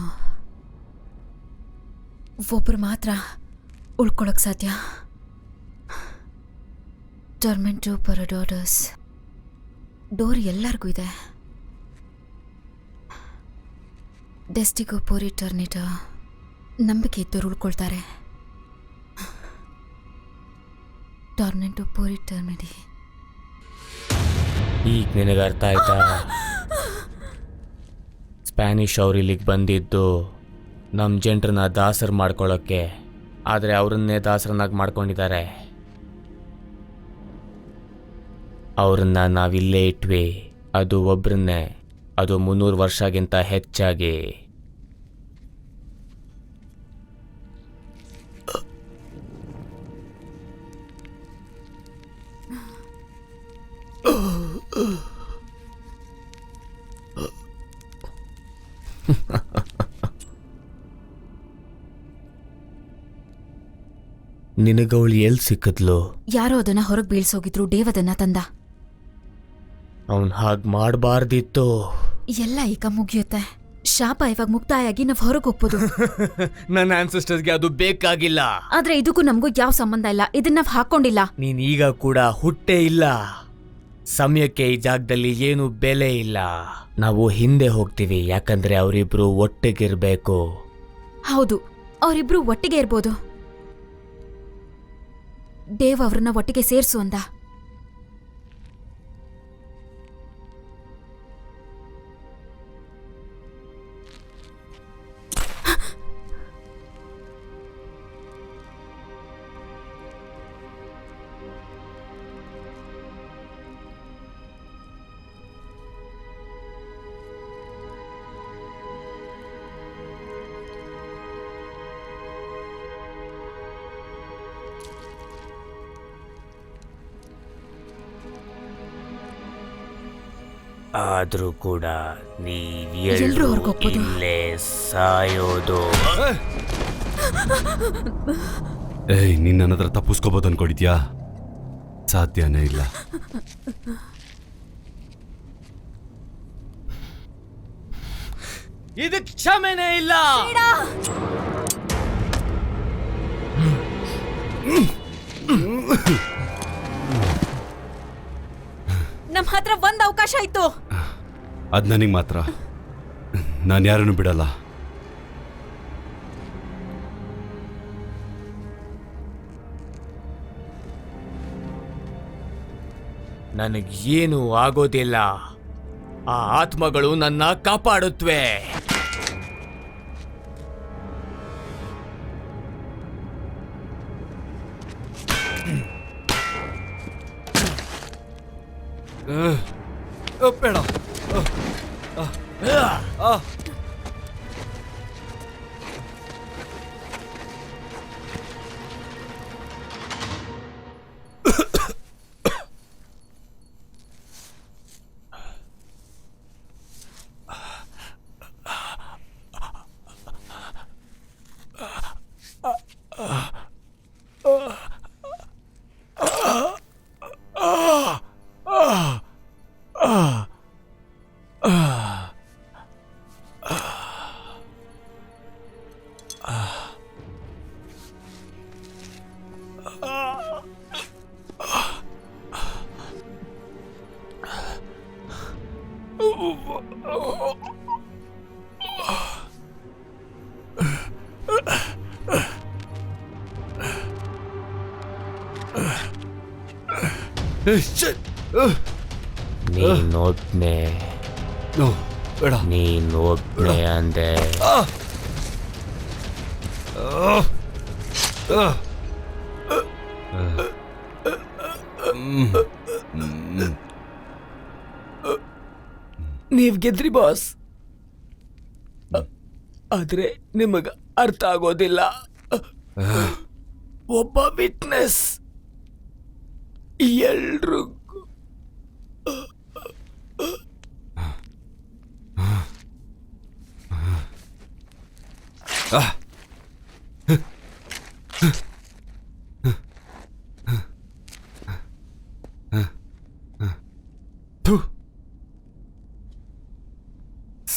ಒಬ್ಬರು ಮಾತ್ರ ಉಳ್ಕೊಳಕ್ ಸಾಧ್ಯ. ಟರ್ಮೆಂಟು ಪರಡೋಡಸ್. ಡೋರ್ ಎಲ್ಲರಿಗೂ ಇದೆ. ಡೆಸ್ಟಿಗೋ ಪೋರಿ ಟರ್ನಿಟ. ನಂಬಿಕೆ ಇದ್ದವ್ರು ಉಳ್ಕೊಳ್ತಾರೆ. ಟರ್ನೆಂಟು ಪೋರಿ ಟರ್ಮಿಡಿ. ಈಗ ನಿನಗೆ ಅರ್ಥ ಆಯ್ತಾ? ಸ್ಪ್ಯಾನಿಷ್ ಅವ್ರು ಇಲ್ಲಿಗೆ ಬಂದಿದ್ದು ನಮ್ಮ ಜನರನ್ನ ದಾಸರು ಮಾಡ್ಕೊಳ್ಳೋಕ್ಕೆ, ಆದರೆ ಅವರನ್ನೇ ದಾಸರನ್ನಾಗಿ ಮಾಡ್ಕೊಂಡಿದ್ದಾರೆ. ಅವ್ರನ್ನ ನಾವಿಲ್ಲೇ ಇಟ್ವಿ, ಅದು ಒಬ್ರನ್ನೇ, ಅದು 300 ವರ್ಷಕ್ಕಿಂತ ಹೆಚ್ಚಾಗಿ. ನಿನಗವಳು ಎಲ್ಲಿ ಸಿಕ್ಕದ್ಲು? ಯಾರೋ ಅದನ್ನ ಹೊರಗೆ ಬೀಳ್ಸೋಗಿದ್ರು. ಡೇವ್ ಅದನ್ನ ತಂದ. ಅವನು ಹಾಗೆ ಮಾಡಬಾರ್ದಿತ್ತು. ಎಲ್ಲ ಈಗ ಮುಗಿಯುತ್ತೆ. ಶಾಪ ಇವಾಗ ಮುಕ್ತಾಯಾಗಿ ನಾವ್ ಹೊರಗೆ ಹೋಗ್ಬೋದು. ನನ್ನ ಆನ್ಸೆಸ್ಟರ್ಸ್ಗೆ ಅದು ಬೇಕಾಗಿಲ್ಲ. ಆದ್ರೆ ಇದಕ್ಕೂ ನಮಗೂ ಯಾವ ಸಂಬಂಧ ಇಲ್ಲ. ಇದನ್ನ ನಾವ್ ಹಾಕೊಂಡಿಲ್ಲ. ನೀನ್ ಈಗ ಕೂಡ ಹುಟ್ಟೇ ಇಲ್ಲ. ಸಮಯಕ್ಕೆ ಈ ಜಾಗದಲ್ಲಿ ಏನು ಬೆಲೆ ಇಲ್ಲ. ನಾವು ಹಿಂದೆ ಹೋಗ್ತೀವಿ, ಯಾಕಂದ್ರೆ ಅವರಿಬ್ರು ಒಟ್ಟಿಗಿರ್ಬೇಕು. ಹೌದು, ಅವರಿಬ್ರು ಒಟ್ಟಿಗೆ ಇರ್ಬೋದು. ಡೇವ್ ಅವ್ರನ್ನ ಒಟ್ಟಿಗೆ ಸೇರ್ಸು ಅಂದ. ಆದ್ರೂ ಕೂಡ ಎಲ್ರೂ ಹೊರ್ಗೋಗ್ಬೋದು. ಇಲ್ಲೇ ಸಾಯೋದು. ಏಯ್, ನೀನ್ ನನ್ನ ಹತ್ರ ತಪ್ಪಿಸ್ಕೋಬೋದು ಅನ್ಕೊಂಡಿದ್ಯಾ? ಸಾಧ್ಯನೇ ಇಲ್ಲ. ಇದು ಕ್ಷಮೆನೇ ಇಲ್ಲ. ನಮ್ ಹತ್ರ ಒಂದ್ ಅವಕಾಶ ಇತ್ತು. ಅದ್ ನನಗೆ ಮಾತ್ರ. ನಾನು ಯಾರನ್ನು ಬಿಡಲ್ಲ. ನನಗೇನು ಆಗೋದಿಲ್ಲ. ಆ ಆತ್ಮಗಳು ನನ್ನ ಕಾಪಾಡುತ್ತವೆ. ಬೇಡ. ನೀನೊಬ್ನೇ, ಬೇಡ. ನೀನೊಬ್ನೇ ಅಂದೆ. ನೀವ್ ಗೆದ್ರಿ ಬಾಸ್, ಆದ್ರೆ ನಿಮಗ ಅರ್ಥ ಆಗೋದಿಲ್ಲ. ಒಬ್ಬ ವಿಟ್ನೆಸ್ ಎಲ್ರಿಗೂ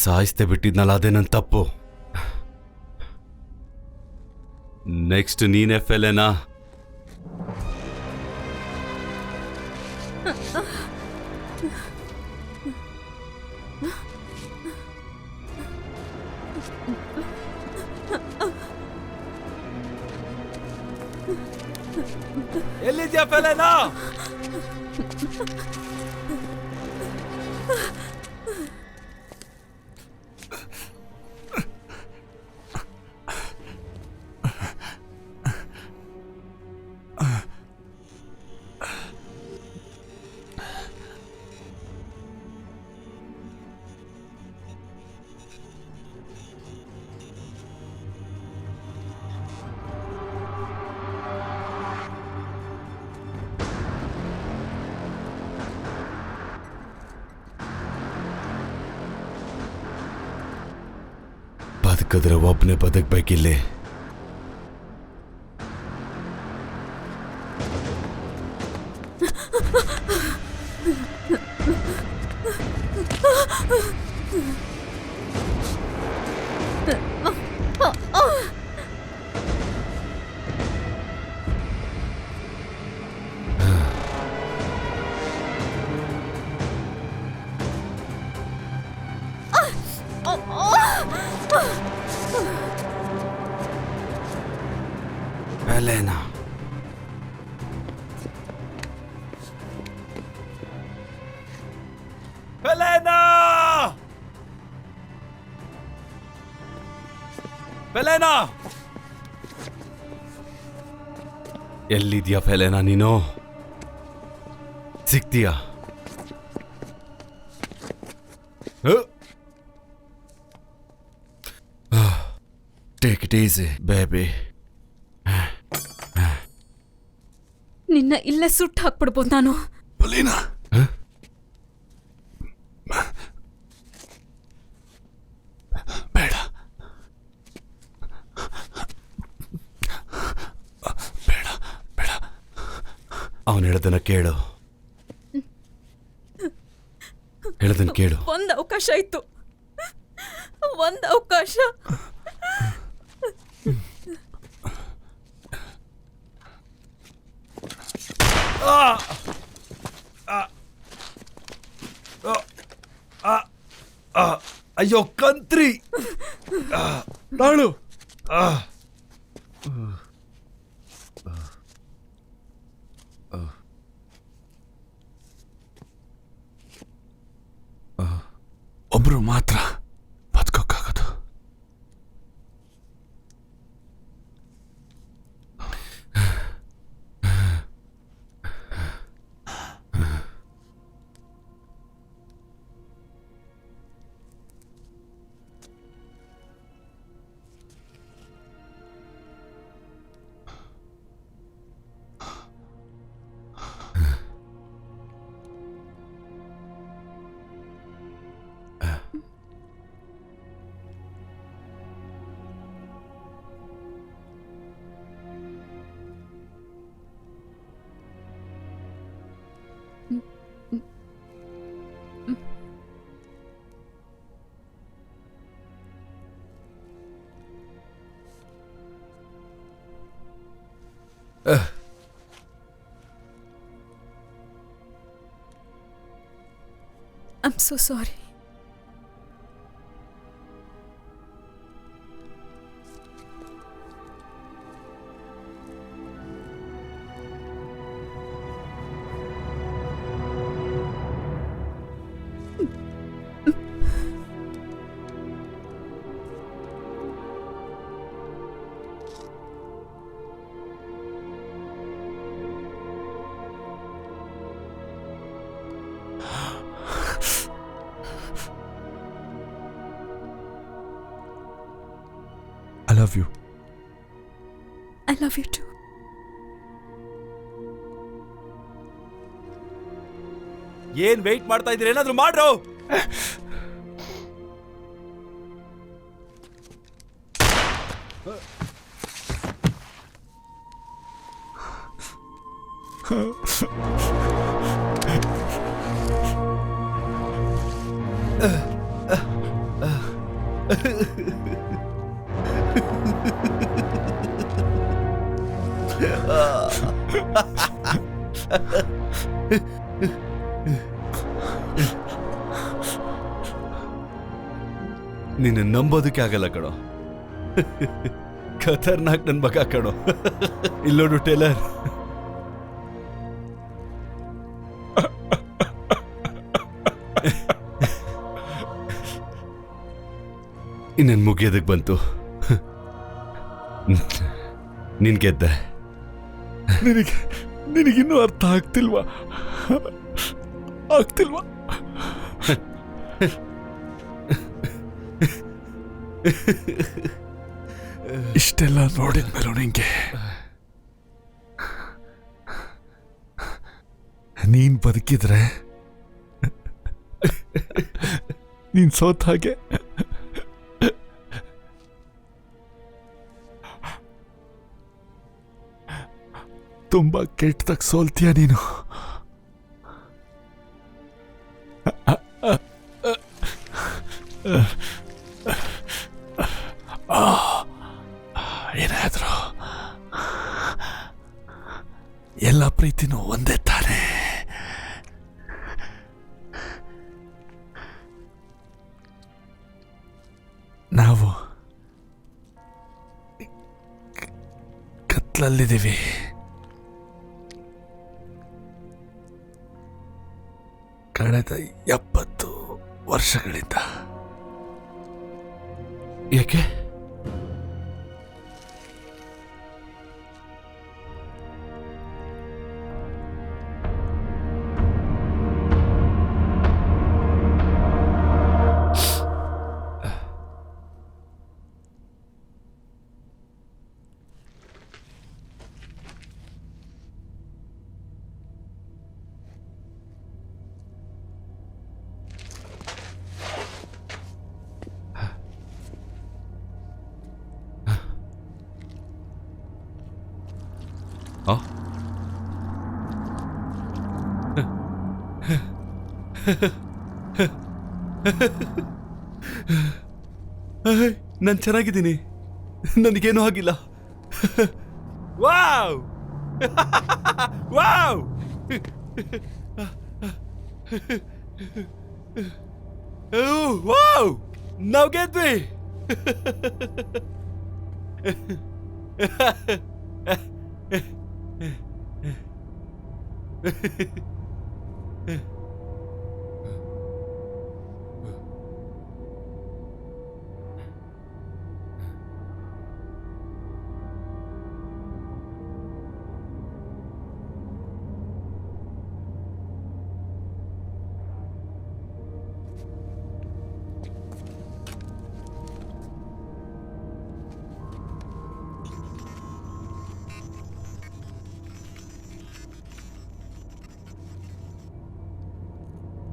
ಸಾಯಿಸ್ತೆ ಬಿಟ್ಟಿದ್ನಲ್ಲ, ಅದೇ ನನ್ನ ತಪ್ಪು. ನೆಕ್ಸ್ಟ್ ನೀನೇ ಫೆಲೆನಾ? ಎಲ್ಲಿದ್ಯಾ ಫೆಲೆನಾ? ಬದುಕಿದ್ರೆ ಒಬ್ಬನೇ ಬದುಕ್ಬೇಕಿಲ್ಲಿ. Elena. Elena! Elena! ಎಲ್ಲಿದ್ಯಾ ಫೆಲೆನಾ ನೀನು? ಸಿಗ್ತೀಯಾ? Take it easy, baby. ನಿನ್ನ ಇಲ್ಲೇ ಸುಟ್ಟು ಹಾಕ್ಬಿಡ್ಬೋದು ನಾನು. ಪಲೀನಾ, ಬೇಡ ಬೇಡ ಬೇಡ. ಅವನು ಹೇಳೋದನ್ನ ಕೇಳು. ಹೇಳೋದನ್ನ ಕೇಳು. ಒಂದು ಅವಕಾಶ ಇತ್ತು, ಒಂದು ಅವಕಾಶ. ಅಯ್ಯೋ ಕಂತ್ರಿ, ನಾಳು ಒಬ್ರು ಮಾತ್ರ ಬದುಕೋಕ್ಕಾಗೋದು. I'm so sorry. I love you. I love you too. ಏನ್ ವೆಯ್ಟ್ ಮಾಡ್ತಾ ಇದ್ದೀರಿ? ಏನಾದ್ರೂ ಮಾಡ್ರೋ. ನಿನ್ನ ನಂಬೋದಕ್ಕೆ ಆಗಲ್ಲ ಕಣೋ. ಖತರ್ನಾಕ್ ನನ್ ಮಗ ಕಣೋ. ಇಲ್ಲೋಡು ಟೇಲರ್, ಇನ್ನೇನು ಮುಗಿಯೋದಕ್ಕೆ ಬಂತು. ನೀನ್ ಗೆದ್ದೆ. ನಿನಗಿನ್ನೂ ಅರ್ಥ ಆಗ್ತಿಲ್ವಾ? ಇಷ್ಟೆಲ್ಲ ನೋಡಿದ್ಮೇಲೂ ನಿಂಗೆ ನೀನ್ ಬದುಕಿದ್ರೆ ನೀನ್ ಸೋತ ಹಾಗೆ. ತುಂಬಾ ಕೆಟ್ಟದಾಗ ಸೋಲ್ತೀಯ ನೀನು. ಏನಾದ್ರು ಎಲ್ಲ ಪ್ರೀತಿನೂ ಒಂದೇ ತಾನೆ. ನಾವು ಕತ್ಲಲ್ಲಿದ್ದೀವಿ. ಕಳೆದ 70 ವರ್ಷಗಳಿಂದ. ಯಾಕೆ? ನಾನು ಚೆನ್ನಾಗಿದ್ದೀನಿ, ನನಗೇನೂ ಆಗಿಲ್ಲ. ವಾವ್ ವಾವ್, ವಾವ್, ನಾವು ಗೆದ್ವಿ.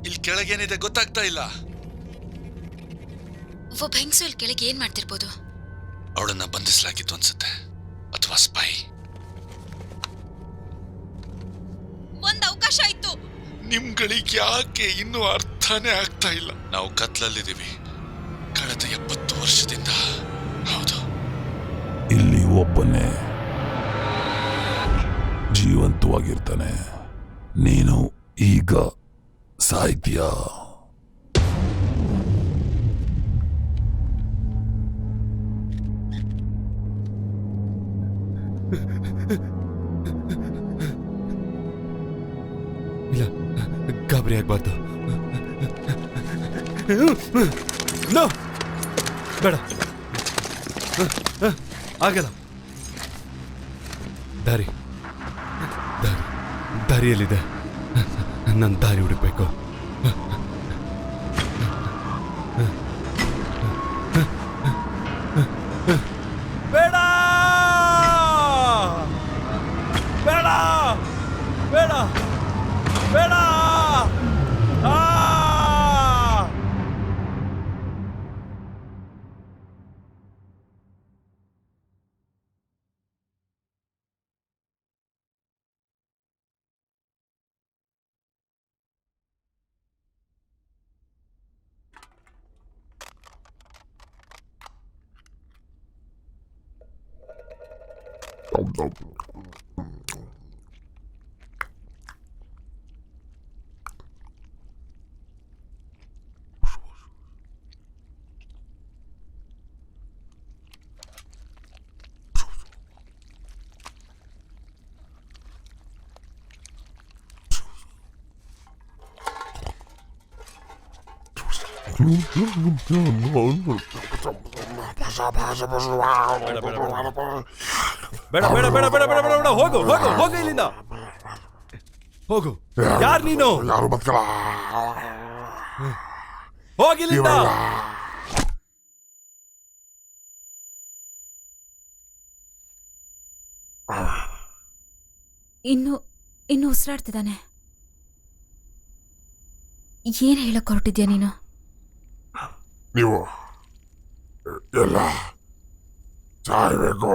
ಇಲ್ಲಿ ಕೆಳಗೇನಿದೆ ಗೊತ್ತಾಗ್ತಾ ಇಲ್ಲ. ಒಬ್ಬ ಹೆಂಗಸು ಇಲ್ಲಿ ಕೆಳಗೆ ಏನ್ ಮಾಡ್ತಿರ್ಬೋದು? ಅವಳನ್ನ ಬಂಧಿಸಲಾಗಿತ್ತು ಅನ್ಸುತ್ತೆ, ಅಥವಾ ಸ್ಪೈ. ಒಂದ್ ಅವಕಾಶ ಇತ್ತು. ನಿಮ್ಗಳಿಗೆ ಯಾಕೆ ಇನ್ನೂ ಅರ್ಥನೇ ಆಗ್ತಾ ಇಲ್ಲ? ನಾವು ಕತ್ಲಲ್ಲಿದ್ದೀವಿ ಕಳೆದ 70 ವರ್ಷದಿಂದ. ಹೌದು, ಇಲ್ಲಿ ಒಬ್ಬನೇ ಜೀವಂತವಾಗಿರ್ತಾನೆ. ನೀನು ಈಗ ಸಾಯ್ತೀಯಾ? ಇಲ್ಲ, ಗಾಬರಿ ಆಗ್ಬಾರ್ದು. ನೋ, ಬೇಡ, ಆಗಲ್ಲ. ದಾರಿ ದಾರಿಯಲ್ಲಿದೆ, ನನ್ನ ದಾರಿ ಹುಡುಕ್ಬೇಕು. ಬೇಡ ಬೇಡ ಬೇಡ ಬೇಡ. ಬೇಡ ಬೇಡ ಬೇಡ ಬೇಡ ಬೇಡ ಬೇಡ ಬೇಡ ಹೋಗು ಹೋಗು ಹೋಗು ಇಲ್ಲಿಂದ ಹೋಗು. ಯಾರು ನೀನು? ಯಾರು ಬದುಕಲ್ಲ. ಹೋಗಿಲ್ಲಿಂದ. ಇನ್ನು ಉಸಿರಾಡ್ತಿದ್ದಾನೆ. ಏನ್ ಹೇಳಕ್ ಹೊರಟಿದ್ಯಾ ನೀನು? ನೀವು ಎಲ್ಲ ಸಾಯ್ಬೇಕು.